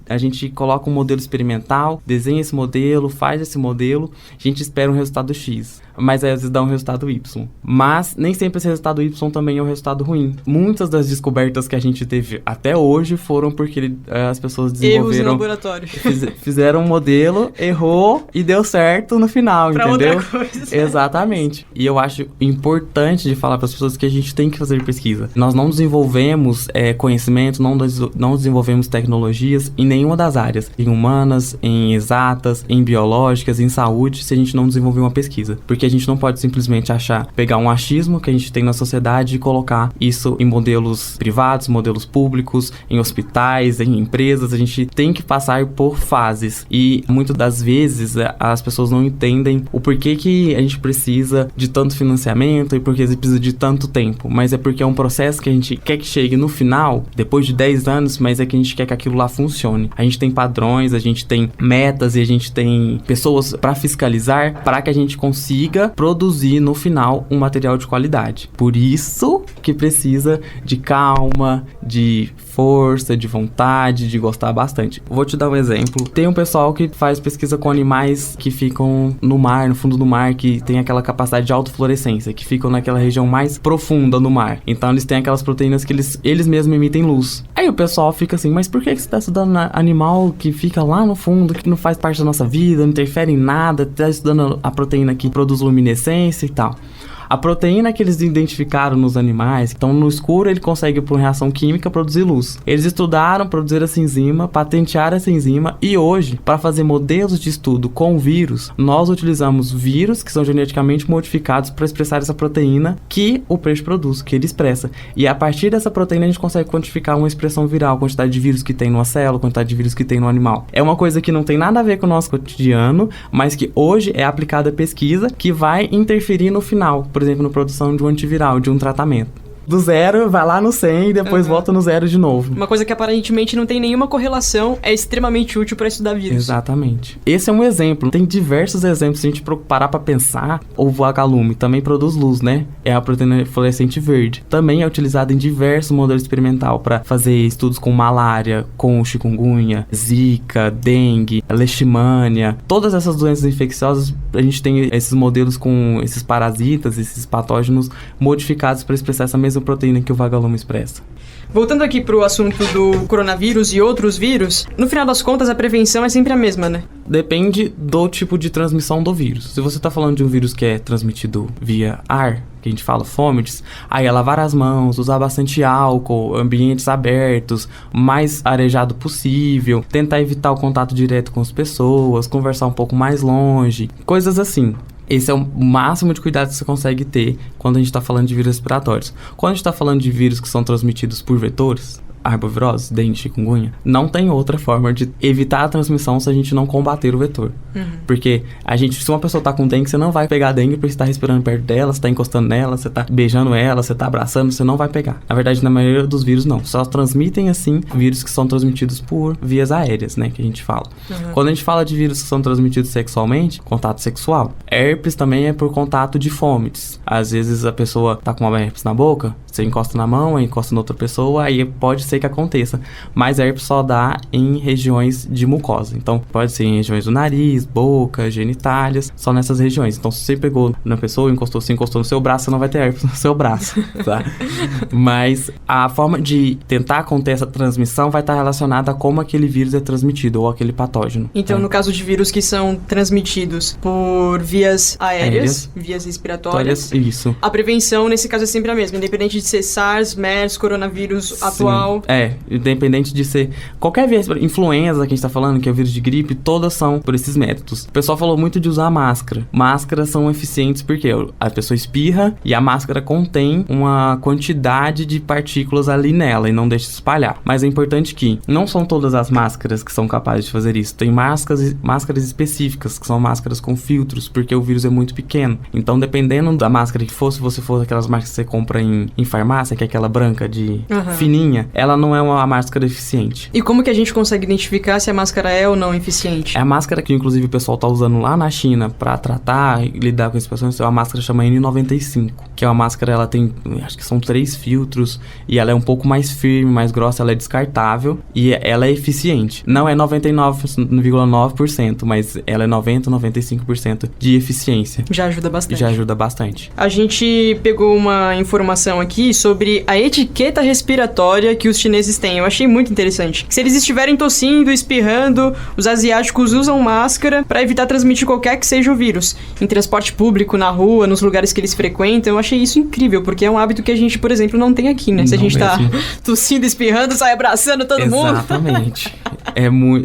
a gente coloca um modelo experimental, desenha esse modelo, faz esse modelo, a gente espera um resultado X, mas aí às vezes dá um resultado Y. Mas nem sempre esse resultado Y também é um resultado ruim. Muitas das descobertas que a gente teve até hoje foram porque as pessoas desenvolveram... Erros no laboratório. Fizeram um modelo, errou e deu certo no final, pra entendeu? Outra coisa. Exatamente. E eu acho importante de falar para as pessoas que a gente tem que fazer pesquisa. Nós não desenvolvemos conhecimento, não desenvolvemos tecnologias em nenhuma das áreas, em humanas, em exatas, em biológicas, em saúde, se a gente não desenvolver uma pesquisa. Porque a gente não pode simplesmente pegar um achismo que a gente tem na sociedade e colocar isso em modelos privados, modelos públicos, em hospitais, em empresas. A gente tem que passar por fases. E muitas das vezes as pessoas não entendem o porquê que a gente precisa de tanto financiamento e porque a gente precisa de tanto tempo. Mas é porque é um processo que a gente quer que chegue no final, depois de 10 anos, mas é que a gente quer que aquilo lá funcione. A gente tem padrões, a gente tem metas e a gente tem pessoas para fiscalizar para que a gente consiga produzir no final um material de qualidade. Por isso que precisa de calma, de força, de vontade, de gostar bastante. Vou te dar um exemplo. Tem um pessoal que faz pesquisa com animais que ficam no mar, no fundo do mar, que tem aquela capacidade de autofluorescência, que ficam naquela região mais profunda do mar. Então eles têm aquelas proteínas que eles mesmos emitem luz. Aí o pessoal fica assim, mas por que você está estudando animal que fica lá no fundo, que não faz parte da nossa vida, não interfere em nada, está estudando a proteína que produz luminescência e tal? A proteína que eles identificaram nos animais, então no escuro ele consegue, por reação química, produzir luz. Eles estudaram, produzir essa enzima, patentearam essa enzima e hoje, para fazer modelos de estudo com vírus, nós utilizamos vírus que são geneticamente modificados para expressar essa proteína que o peixe produz, que ele expressa. E a partir dessa proteína a gente consegue quantificar uma expressão viral, a quantidade de vírus que tem numa célula, a quantidade de vírus que tem no animal. É uma coisa que não tem nada a ver com o nosso cotidiano, mas que hoje é aplicada à pesquisa que vai interferir no final. Por exemplo, na produção de um antiviral, de um tratamento. Do 0, vai lá no 100 e depois volta no 0 de novo. Uma coisa que aparentemente não tem nenhuma correlação é extremamente útil para estudar vírus. Exatamente. Esse é um exemplo. Tem diversos exemplos. Se a gente parar para pensar, o vagalume também produz luz, né? É a proteína fluorescente verde. Também é utilizada em diversos modelos experimentais para fazer estudos com malária, com chikungunya, zika, dengue, leishmania. Todas essas doenças infecciosas, a gente tem esses modelos com esses parasitas, esses patógenos modificados para expressar essa mesma proteína que o vagalume expressa. Voltando aqui pro assunto do coronavírus e outros vírus, no final das contas a prevenção é sempre a mesma, né? Depende do tipo de transmissão do vírus. Se você está falando de um vírus que é transmitido via ar, que a gente fala fomites, aí é lavar as mãos, usar bastante álcool, ambientes abertos, mais arejado possível, tentar evitar o contato direto com as pessoas, conversar um pouco mais longe, coisas assim. Esse é o máximo de cuidado que você consegue ter quando a gente está falando de vírus respiratórios. Quando a gente está falando de vírus que são transmitidos por vetores, arbovirose, dengue, chikungunya, não tem outra forma de evitar a transmissão se a gente não combater o vetor. Porque se uma pessoa tá com dengue, você não vai pegar a dengue porque você tá respirando perto dela, você tá encostando nela, você tá beijando ela, você tá abraçando, você não vai pegar. Na verdade, na maioria dos vírus, não. Só transmitem, assim, vírus que são transmitidos por vias aéreas, né, que a gente fala. Quando a gente fala de vírus que são transmitidos sexualmente, contato sexual. Herpes também é por contato de fomites. Às vezes a pessoa tá com uma herpes na boca, você encosta na mão, aí encosta na outra pessoa, aí pode ser que aconteça. Mas a herpes só dá em regiões de mucosa. Então, pode ser em regiões do nariz, boca, genitálias, só nessas regiões. Então, se você pegou na pessoa, se encostou no seu braço, você não vai ter herpes no seu braço, tá? Mas a forma de tentar conter essa transmissão vai estar relacionada a como aquele vírus é transmitido, ou aquele patógeno. Então, no caso de vírus que são transmitidos por vias aéreas, vias respiratórias, isso. A prevenção, nesse caso, é sempre a mesma, independente de ser SARS, MERS, coronavírus atual. Independente de ser qualquer vírus, influenza que a gente tá falando, que é o vírus de gripe, todas são por esses métodos. O pessoal falou muito de usar máscara. Máscaras são eficientes porque a pessoa espirra e a máscara contém uma quantidade de partículas ali nela e não deixa se espalhar. Mas é importante que não são todas as máscaras que são capazes de fazer isso. Tem máscaras específicas, que são máscaras com filtros, porque o vírus é muito pequeno. Então, dependendo da máscara que for, se você for aquelas máscaras que você compra em farmácia, que é aquela branca de fininha, ela não é uma máscara eficiente. E como que a gente consegue identificar se a máscara é ou não eficiente? É a máscara que, inclusive, o pessoal tá usando lá na China pra tratar e lidar com esses pacientes, é uma máscara chamada N95, que é uma máscara, ela tem, acho que são 3 filtros, e ela é um pouco mais firme, mais grossa, ela é descartável, e ela é eficiente. Não é 99,9%, mas ela é 90-95% de eficiência. Já ajuda bastante. Já ajuda bastante. A gente pegou uma informação aqui aqui sobre a etiqueta respiratória que os chineses têm. Eu achei muito interessante. Se eles estiverem tossindo, espirrando, os asiáticos usam máscara para evitar transmitir qualquer que seja o vírus. Em transporte público, na rua, nos lugares que eles frequentam, eu achei isso incrível, porque é um hábito que a gente, por exemplo, não tem aqui, né? Se a gente tá tossindo, espirrando, sai abraçando todo mundo. Exatamente.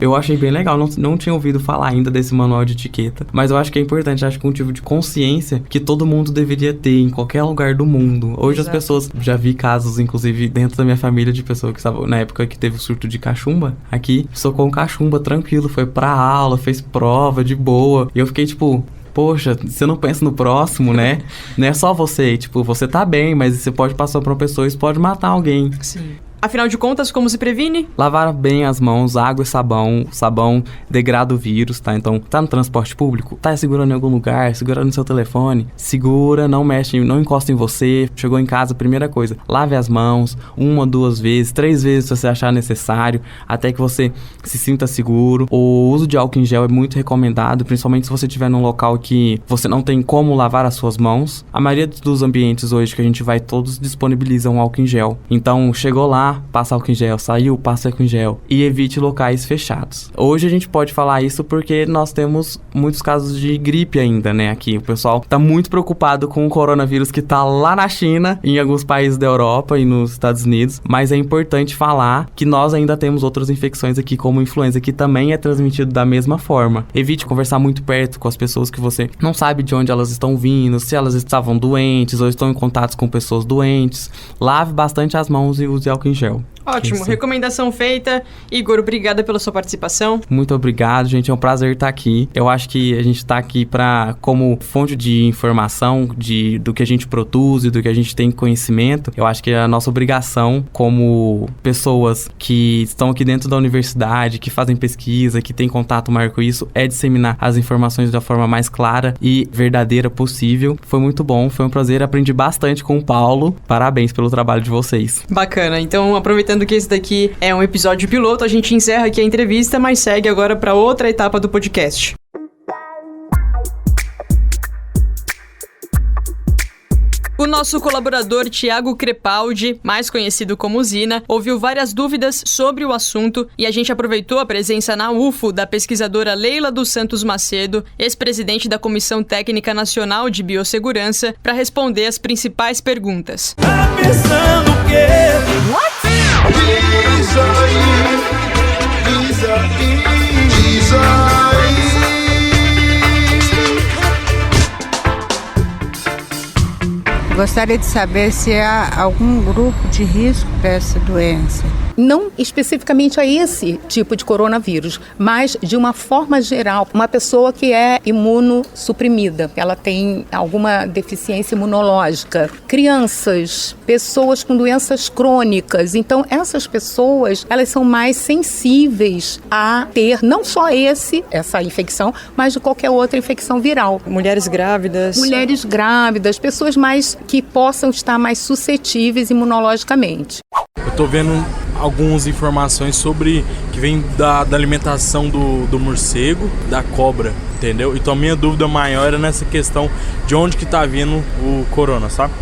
Eu achei bem legal, não tinha ouvido falar ainda desse manual de etiqueta, mas eu acho que é importante, acho que um tipo de consciência que todo mundo deveria ter em qualquer lugar do mundo. Hoje as pessoas, já vi casos, inclusive dentro da minha família, de pessoa que estava, na época que teve o surto de cachumba, aqui, socou um cachumba tranquilo, foi pra aula, fez prova de boa, e eu fiquei tipo... Poxa, você não pensa no próximo, né? Não é só você, tipo, você tá bem, mas você pode passar pra uma pessoa e isso pode matar alguém. Sim. Afinal de contas, como se previne? Lavar bem as mãos, água e sabão. Sabão degrada o vírus, tá? Então, tá no transporte público? Tá segurando em algum lugar? Segurando no seu telefone? Segura, não mexe, não encosta em você. Chegou em casa, primeira coisa, lave as mãos 1, 2 vezes, 3 vezes se você achar necessário, até que você se sinta seguro. O uso de álcool em gel é muito recomendado, principalmente se você estiver num local que você não tem como lavar as suas mãos. A maioria dos ambientes hoje que a gente vai, todos disponibilizam álcool em gel. Então, chegou lá, passa álcool em gel, saiu, passa álcool em gel e evite locais fechados. Hoje a gente pode falar isso porque nós temos muitos casos de gripe ainda, né, aqui. O pessoal tá muito preocupado com o coronavírus que tá lá na China, em alguns países da Europa e nos Estados Unidos, mas é importante falar que nós ainda temos outras infecções aqui, como influenza, que também é transmitido da mesma forma. Evite conversar muito perto com as pessoas que você não sabe de onde elas estão vindo, se elas estavam doentes ou estão em contato com pessoas doentes. Lave bastante as mãos e use álcool em gel. Ótimo, recomendação feita. Igor, obrigada pela sua participação. Muito obrigado, gente, é um prazer estar aqui. Eu acho que a gente está aqui como fonte de informação do que a gente produz e do que a gente tem conhecimento. Eu acho que é a nossa obrigação como pessoas que estão aqui dentro da universidade, que fazem pesquisa, que têm contato maior com isso, é disseminar as informações da forma mais clara e verdadeira possível. Foi muito bom, foi um prazer, aprendi bastante com o Paulo. Parabéns pelo trabalho de vocês. Bacana, então aproveitando que esse daqui é um episódio piloto, a gente encerra aqui a entrevista, mas segue agora para outra etapa do podcast. O nosso colaborador Thiago Crepaldi, mais conhecido como Zina, ouviu várias dúvidas sobre o assunto e a gente aproveitou a presença na UFO da pesquisadora Leila dos Santos Macedo, ex-presidente da Comissão Técnica Nacional de Biossegurança, para responder as principais perguntas. Tá pensando o quê? What? Gostaria de saber se há algum grupo de risco dessa doença. Não especificamente a esse tipo de coronavírus, mas de uma forma geral, uma pessoa que é imunossuprimida, ela tem alguma deficiência imunológica, crianças, pessoas com doenças crônicas. Então, essas pessoas, elas são mais sensíveis a ter não só essa infecção, mas de qualquer outra infecção viral. Mulheres grávidas, pessoas mais que possam estar mais suscetíveis imunologicamente. Eu tô vendo algumas informações sobre que vem da alimentação do morcego, da cobra, entendeu? Então a minha dúvida maior era nessa questão de onde que tá vindo o corona, sabe?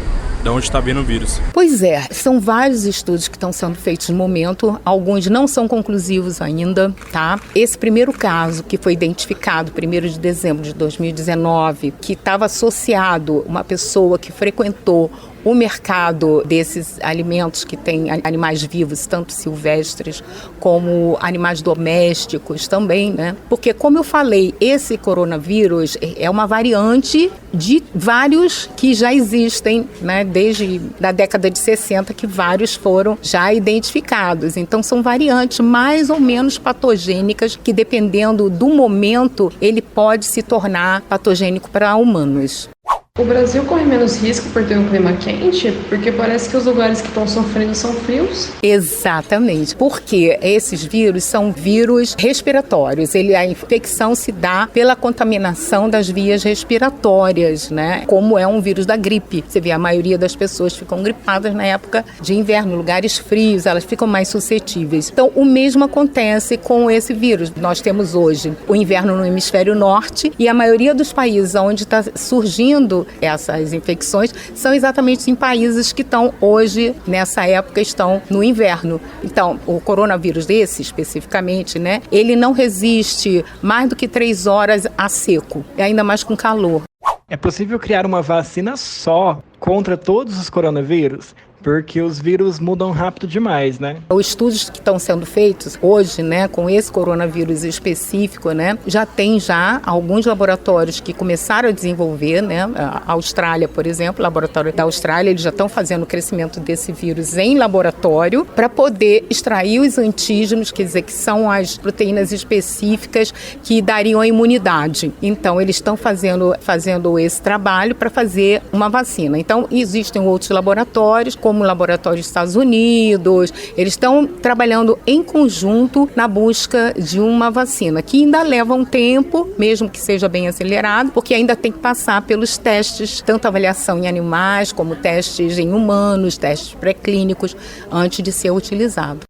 De onde está vindo o vírus. Pois é, são vários estudos que estão sendo feitos no momento, alguns não são conclusivos ainda, tá? Esse primeiro caso que foi identificado, 1º de dezembro de 2019, que estava associado a uma pessoa que frequentou o mercado desses alimentos que tem animais vivos, tanto silvestres como animais domésticos também, né? Porque, como eu falei, esse coronavírus é uma variante de vários que já existem, né? Desde a década de 60, que vários foram já identificados. Então, são variantes mais ou menos patogênicas que, dependendo do momento, ele pode se tornar patogênico para humanos. O Brasil corre menos risco por ter um clima quente? Porque parece que os lugares que estão sofrendo são frios. Exatamente, porque esses vírus são vírus respiratórios. A infecção se dá pela contaminação das vias respiratórias, né? Como é um vírus da gripe. Você vê, a maioria das pessoas ficam gripadas na época de inverno, lugares frios, elas ficam mais suscetíveis. Então, o mesmo acontece com esse vírus. Nós temos hoje o inverno no hemisfério norte e a maioria dos países onde está surgindo tendo essas infecções são exatamente em países que estão hoje, nessa época, estão no inverno. Então, o coronavírus desse, especificamente, né, ele não resiste mais do que 3 horas a seco, e ainda mais com calor. É possível criar uma vacina só contra todos os coronavírus? Porque os vírus mudam rápido demais, né? Os estudos que estão sendo feitos hoje, né, com esse coronavírus específico, né, já tem alguns laboratórios que começaram a desenvolver, né, a Austrália, por exemplo, o laboratório da Austrália, eles já estão fazendo o crescimento desse vírus em laboratório para poder extrair os antígenos, quer dizer, que são as proteínas específicas que dariam a imunidade. Então, eles estão fazendo esse trabalho para fazer uma vacina. Então, existem outros laboratórios, como o laboratório dos Estados Unidos, eles estão trabalhando em conjunto na busca de uma vacina, que ainda leva um tempo, mesmo que seja bem acelerado, porque ainda tem que passar pelos testes, tanto avaliação em animais, como testes em humanos, testes pré-clínicos, antes de ser utilizado.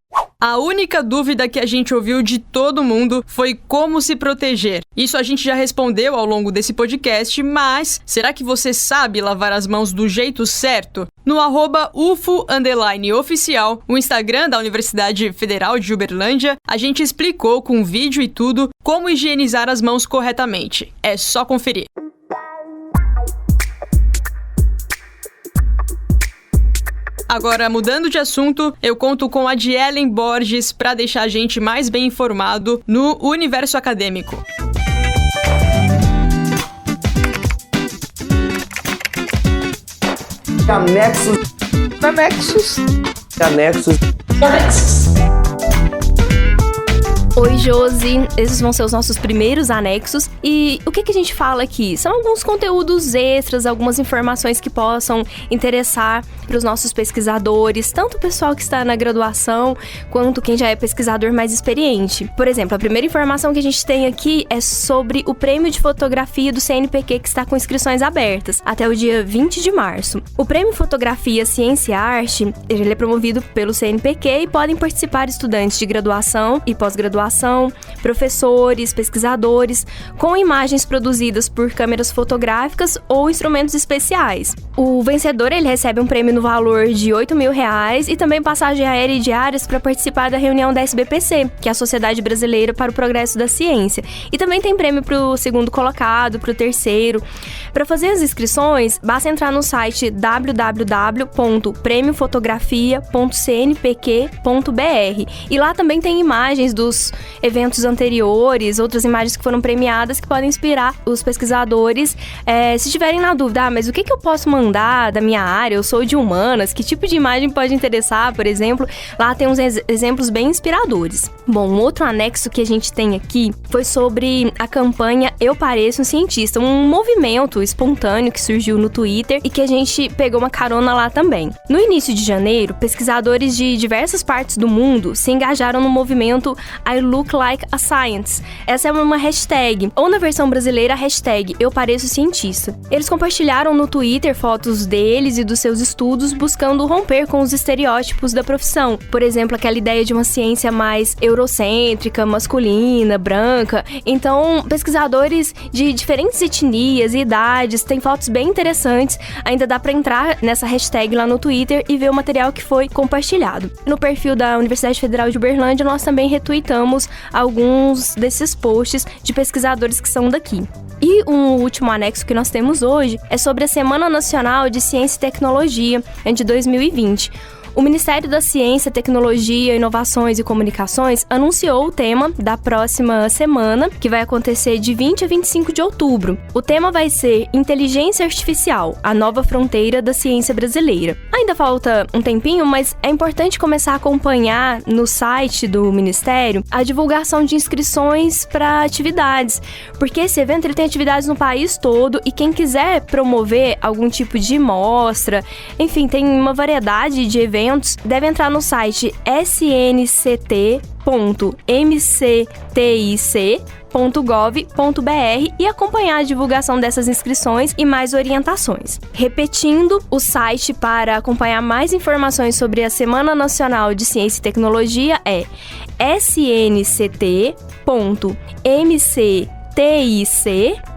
A única dúvida que a gente ouviu de todo mundo foi como se proteger. Isso a gente já respondeu ao longo desse podcast, mas será que você sabe lavar as mãos do jeito certo? No @ufo_oficial, o Instagram da Universidade Federal de Uberlândia, a gente explicou com vídeo e tudo como higienizar as mãos corretamente. É só conferir. Agora, mudando de assunto, eu conto com a Dielen Borges para deixar a gente mais bem informado no universo acadêmico. Anexos. Oi, Josi. Esses vão ser os nossos primeiros anexos. E o que a gente fala aqui? São alguns conteúdos extras, algumas informações que possam interessar para os nossos pesquisadores, tanto o pessoal que está na graduação, quanto quem já é pesquisador mais experiente. Por exemplo, a primeira informação que a gente tem aqui é sobre o Prêmio de Fotografia do CNPq, que está com inscrições abertas até o dia 20 de março. O Prêmio Fotografia, Ciência e Arte, ele é promovido pelo CNPq e podem participar estudantes de graduação e pós-graduação, professores, pesquisadores, com imagens produzidas por câmeras fotográficas ou instrumentos especiais. O vencedor, ele recebe um prêmio no valor de R$8.000 e também passagem aérea e diárias para participar da reunião da SBPC, que é a Sociedade Brasileira para o Progresso da Ciência. E também tem prêmio para o segundo colocado, para o terceiro. Para fazer as inscrições, basta entrar no site www.premiofotografia.cnpq.br e lá também tem imagens dos eventos anteriores, outras imagens que foram premiadas que podem inspirar os pesquisadores. Se tiverem na dúvida, mas o que eu posso mandar da minha área? Eu sou de humanas, que tipo de imagem pode interessar, por exemplo? Lá tem uns exemplos bem inspiradores. Bom, um outro anexo que a gente tem aqui foi sobre a campanha Eu Pareço um Cientista, um movimento espontâneo que surgiu no Twitter e que a gente pegou uma carona lá também. No início de janeiro, pesquisadores de diversas partes do mundo se engajaram no movimento I Look Like a Science. Essa é uma hashtag, ou na versão brasileira, a hashtag Eu Pareço Cientista. Eles compartilharam no Twitter fotos deles e dos seus estudos, buscando romper com os estereótipos da profissão. Por exemplo, aquela ideia de uma ciência mais eurocêntrica, masculina, branca. Então, pesquisadores de diferentes etnias e idades têm fotos bem interessantes. Ainda dá para entrar nessa hashtag lá no Twitter e ver o material que foi compartilhado. No perfil da Universidade Federal de Uberlândia, nós também retweetamos alguns desses posts de pesquisadores que são daqui. E um último anexo que nós temos hoje é sobre a Semana Nacional de Ciência e Tecnologia de 2020. O Ministério da Ciência, Tecnologia, Inovações e Comunicações anunciou o tema da próxima semana, que vai acontecer de 20 a 25 de outubro. O tema vai ser Inteligência Artificial, a nova fronteira da ciência brasileira. Ainda falta um tempinho, mas é importante começar a acompanhar no site do Ministério a divulgação de inscrições para atividades, porque esse evento ele tem atividades no país todo e quem quiser promover algum tipo de mostra, enfim, tem uma variedade de eventos, deve entrar no site snct.mctic.gov.br e acompanhar a divulgação dessas inscrições e mais orientações. Repetindo, o site para acompanhar mais informações sobre a Semana Nacional de Ciência e Tecnologia é snct.mctic.gov.br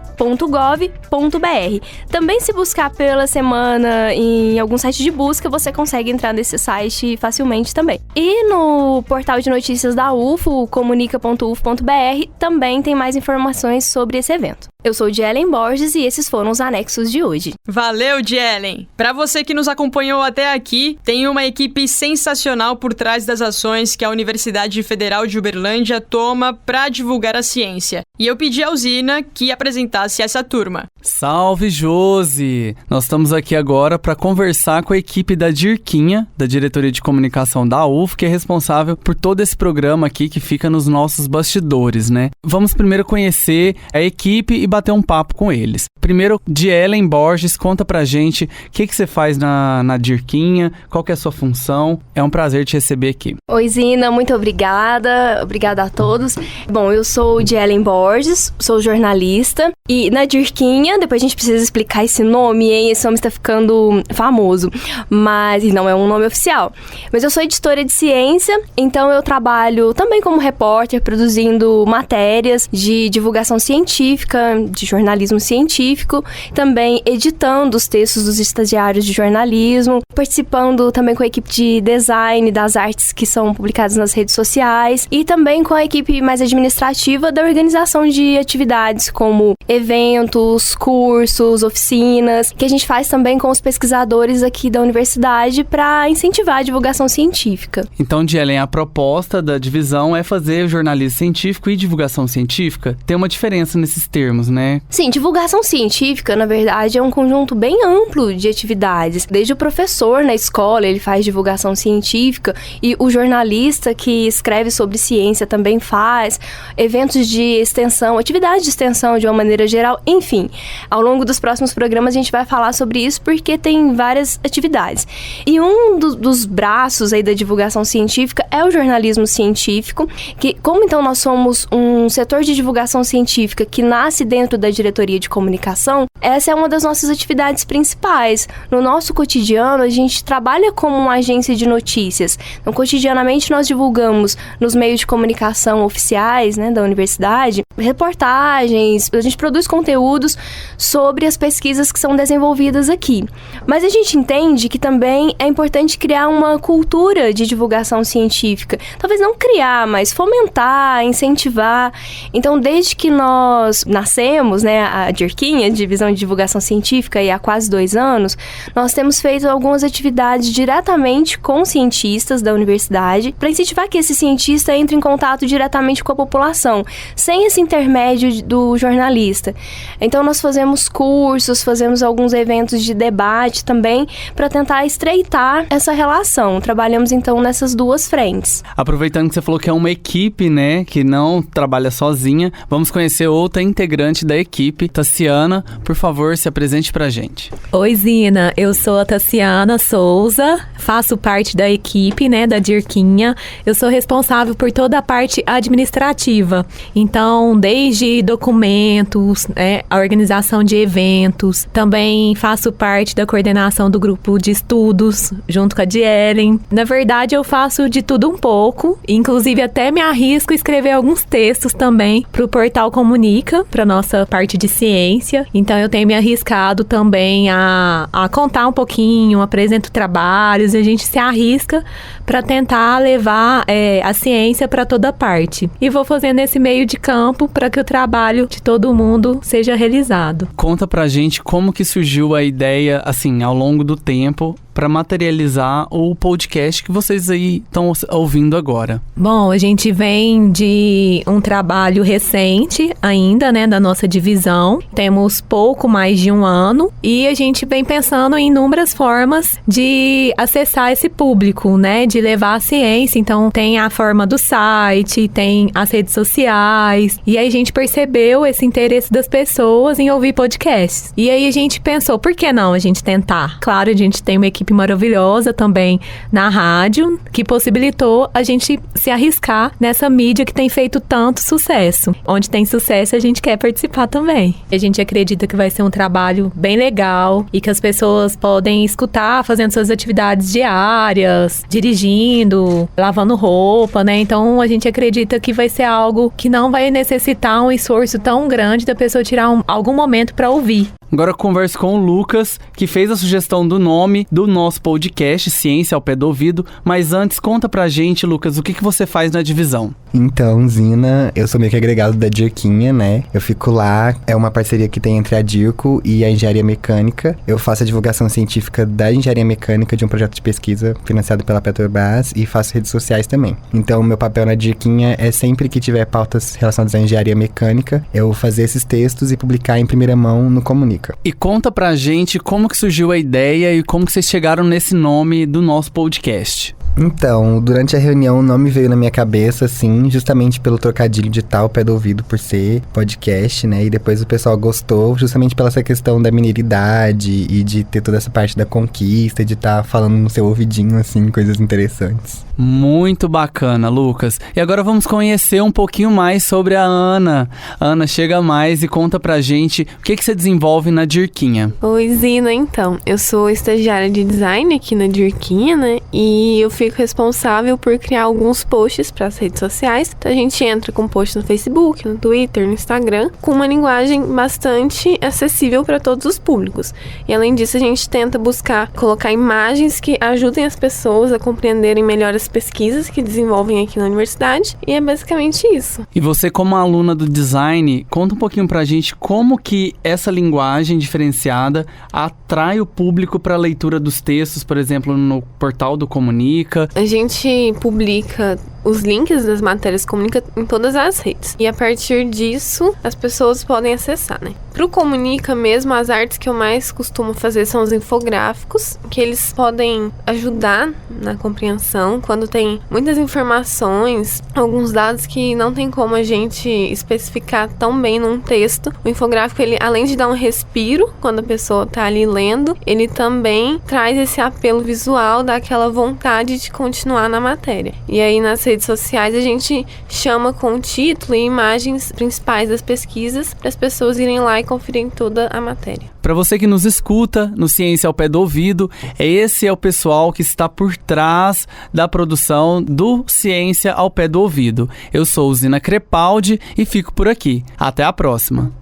Também, se buscar pela semana em algum site de busca, você consegue entrar nesse site facilmente também. E no portal de notícias da UFO, comunica.ufo.br, também tem mais informações sobre esse evento. Eu sou Jelen Borges e esses foram os anexos de hoje. Valeu, Jelen! Para você que nos acompanhou até aqui, tem uma equipe sensacional por trás das ações que a Universidade Federal de Uberlândia toma para divulgar a ciência. E eu pedi à Zina que apresentasse essa turma. Salve, Josi! Nós estamos aqui agora para conversar com a equipe da Dirquinha, da Diretoria de Comunicação da UF, que é responsável por todo esse programa aqui que fica nos nossos bastidores, né? Vamos primeiro conhecer a equipe e bater um papo com eles. Primeiro, Jelen Borges, conta pra gente o que você faz na Dirquinha, qual que é a sua função. É um prazer te receber aqui. Oi, Zina, muito obrigada. Obrigada a todos. Bom, eu sou Jelen Borges, sou jornalista. E na Dirquinha, depois a gente precisa explicar esse nome, hein? Esse nome está ficando famoso, mas e não é um nome oficial. Mas eu sou editora de ciência, então eu trabalho também como repórter, produzindo matérias de divulgação científica, de jornalismo científico, também editando os textos dos estagiários de jornalismo, participando também com a equipe de design das artes que são publicadas nas redes sociais e também com a equipe mais administrativa da organização de atividades como eventos, cursos, oficinas, que a gente faz também com os pesquisadores aqui da universidade para incentivar a divulgação científica. Então, Jelen, a proposta da divisão é fazer jornalismo científico e divulgação científica. Tem uma diferença nesses termos, né? Sim, divulgação científica, na verdade, é um conjunto bem amplo de atividades. Desde o professor na escola, ele faz divulgação científica, e o jornalista que escreve sobre ciência também faz, eventos de extensão, atividades de extensão de uma maneira geral, enfim. Ao longo dos próximos programas a gente vai falar sobre isso porque tem várias atividades. E um dos braços aí da divulgação científica é o jornalismo científico, que como então nós somos um setor de divulgação científica que nasce dentro da diretoria de comunicação, essa é uma das nossas atividades principais. No nosso cotidiano, a gente trabalha como uma agência de notícias. Então, cotidianamente, nós divulgamos nos meios de comunicação oficiais, né, da universidade, reportagens, a gente produz conteúdos sobre as pesquisas que são desenvolvidas aqui. Mas a gente entende que também é importante criar uma cultura de divulgação científica. Talvez não criar, mas fomentar, incentivar. Então, desde que nós nascemos, né, a Dirquinha, Divisão de Divulgação Científica, e há quase 2 anos, nós temos feito algumas atividades diretamente com cientistas da universidade para incentivar que esse cientista entre em contato diretamente com a população, sem esse intermédio do jornalista. Então, nós fazemos cursos, fazemos alguns eventos de debate também para tentar estreitar essa relação. Trabalhamos, então, nessas duas frentes. Aproveitando que você falou que é uma equipe, né, que não trabalha sozinha, vamos conhecer outra integrante da equipe. Tassiana, por favor, se apresente pra gente. Oi, Zina, eu sou a Tassiana Souza, faço parte da equipe, né, da Dirquinha. Eu sou responsável por toda a parte administrativa. Então, desde documentos, a organização de eventos, também faço parte da coordenação do grupo de estudos, junto com a Jelen. Na verdade, eu faço de tudo um pouco, inclusive até me arrisco a escrever alguns textos também para o portal Comunica, para nossa parte de ciência. Então, eu tenho me arriscado também a contar um pouquinho, apresento trabalhos, a gente se arrisca para tentar levar a ciência para toda parte. E vou fazendo esse meio de campo para que o trabalho de todo mundo seja realizado. Conta pra gente como que surgiu a ideia, assim, ao longo do tempo, para materializar o podcast que vocês aí estão ouvindo agora. Bom, a gente vem de um trabalho recente ainda, né, da nossa divisão. Temos pouco mais de 1 ano e a gente vem pensando em inúmeras formas de acessar esse público, né, de levar a ciência. Então, tem a forma do site, tem as redes sociais, e aí a gente percebeu esse interesse das pessoas em ouvir podcasts. E aí a gente pensou, por que não a gente tentar? Claro, a gente tem uma equipe equipe maravilhosa também na rádio, que possibilitou a gente se arriscar nessa mídia que tem feito tanto sucesso. Onde tem sucesso, a gente quer participar também. A gente acredita que vai ser um trabalho bem legal e que as pessoas podem escutar fazendo suas atividades diárias, dirigindo, lavando roupa, né? Então, a gente acredita que vai ser algo que não vai necessitar um esforço tão grande da pessoa tirar algum momento para ouvir. Agora eu converso com o Lucas, que fez a sugestão do nome do nosso podcast, Ciência ao Pé do Ouvido. Mas antes, conta pra gente, Lucas, o que você faz na divisão? Então, Zina, eu sou meio que agregado da Dirquinha, né? Eu fico lá, é uma parceria que tem entre a Dirco e a Engenharia Mecânica. Eu faço a divulgação científica da Engenharia Mecânica de um projeto de pesquisa financiado pela Petrobras e faço redes sociais também. Então, meu papel na Dirquinha é sempre que tiver pautas relacionadas à Engenharia Mecânica, eu fazer esses textos e publicar em primeira mão no Comunica. E conta pra gente como que surgiu a ideia e como que vocês chegaram nesse nome do nosso podcast. Então, durante a reunião o nome veio na minha cabeça, assim, justamente pelo trocadilho de tal pé do ouvido por ser podcast, né? E depois o pessoal gostou, justamente pela essa questão da mineiridade e de ter toda essa parte da conquista, de estar falando no seu ouvidinho, assim, coisas interessantes. Muito bacana, Lucas. E agora vamos conhecer um pouquinho mais sobre a Ana. Ana, chega mais e conta pra gente o que você desenvolve na Dirquinha. Oi, Zina, então. Eu sou estagiária de design aqui na Dirquinha, né? E eu fico responsável por criar alguns posts para as redes sociais. Então a gente entra com posts no Facebook, no Twitter, no Instagram, com uma linguagem bastante acessível para todos os públicos. E além disso, a gente tenta buscar colocar imagens que ajudem as pessoas a compreenderem melhor as pesquisas que desenvolvem aqui na universidade. E é basicamente isso. E você, como aluna do design, conta um pouquinho pra gente como que essa linguagem diferenciada atrai o público para a leitura dos textos, por exemplo, no portal do Comunica. A gente publica os links das matérias Comunica em todas as redes. E a partir disso, as pessoas podem acessar, né? Pro Comunica mesmo, as artes que eu mais costumo fazer são os infográficos, que eles podem ajudar na compreensão quando tem muitas informações, alguns dados que não tem como a gente especificar tão bem num texto. O infográfico, ele, além de dar um respiro quando a pessoa tá ali lendo, ele também traz esse apelo visual, dá aquela vontade de continuar na matéria. E aí nas redes sociais a gente chama com o título e imagens principais das pesquisas para as pessoas irem lá e conferirem toda a matéria. Para você que nos escuta no Ciência ao Pé do Ouvido, esse é o pessoal que está por trás da produção do Ciência ao Pé do Ouvido. Eu sou Zina Crepaldi e fico por aqui. Até a próxima.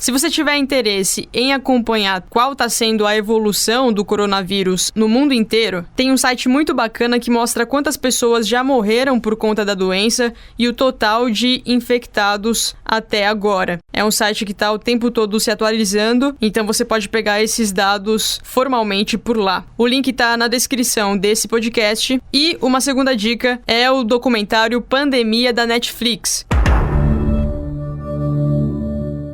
Se você tiver interesse em acompanhar qual está sendo a evolução do coronavírus no mundo inteiro, tem um site muito bacana que mostra quantas pessoas já morreram por conta da doença e o total de infectados até agora. É um site que está o tempo todo se atualizando, então você pode pegar esses dados formalmente por lá. O link está na descrição desse podcast. E uma segunda dica é o documentário Pandemia da Netflix.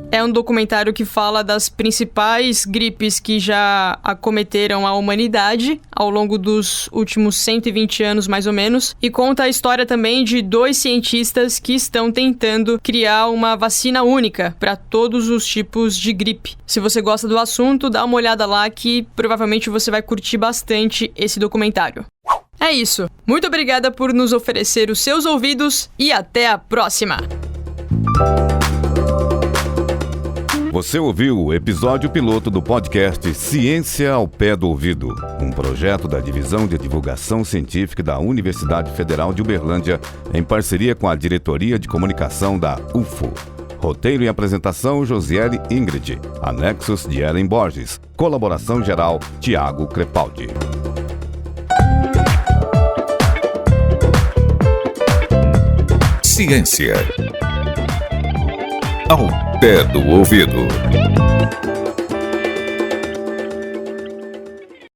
É um documentário que fala das principais gripes que já acometeram a humanidade ao longo dos últimos 120 anos, mais ou menos, e conta a história também de 2 cientistas que estão tentando criar uma vacina única para todos os tipos de gripe. Se você gosta do assunto, dá uma olhada lá que provavelmente você vai curtir bastante esse documentário. É isso. Muito obrigada por nos oferecer os seus ouvidos e até a próxima! Você ouviu o episódio piloto do podcast Ciência ao Pé do Ouvido, um projeto da Divisão de Divulgação Científica da Universidade Federal de Uberlândia, em parceria com a Diretoria de Comunicação da UFO. Roteiro e apresentação, Josiele Ingrid. Anexos de Ellen Borges. Colaboração geral, Tiago Crepaldi. Ciência ao Pé do Ouvido.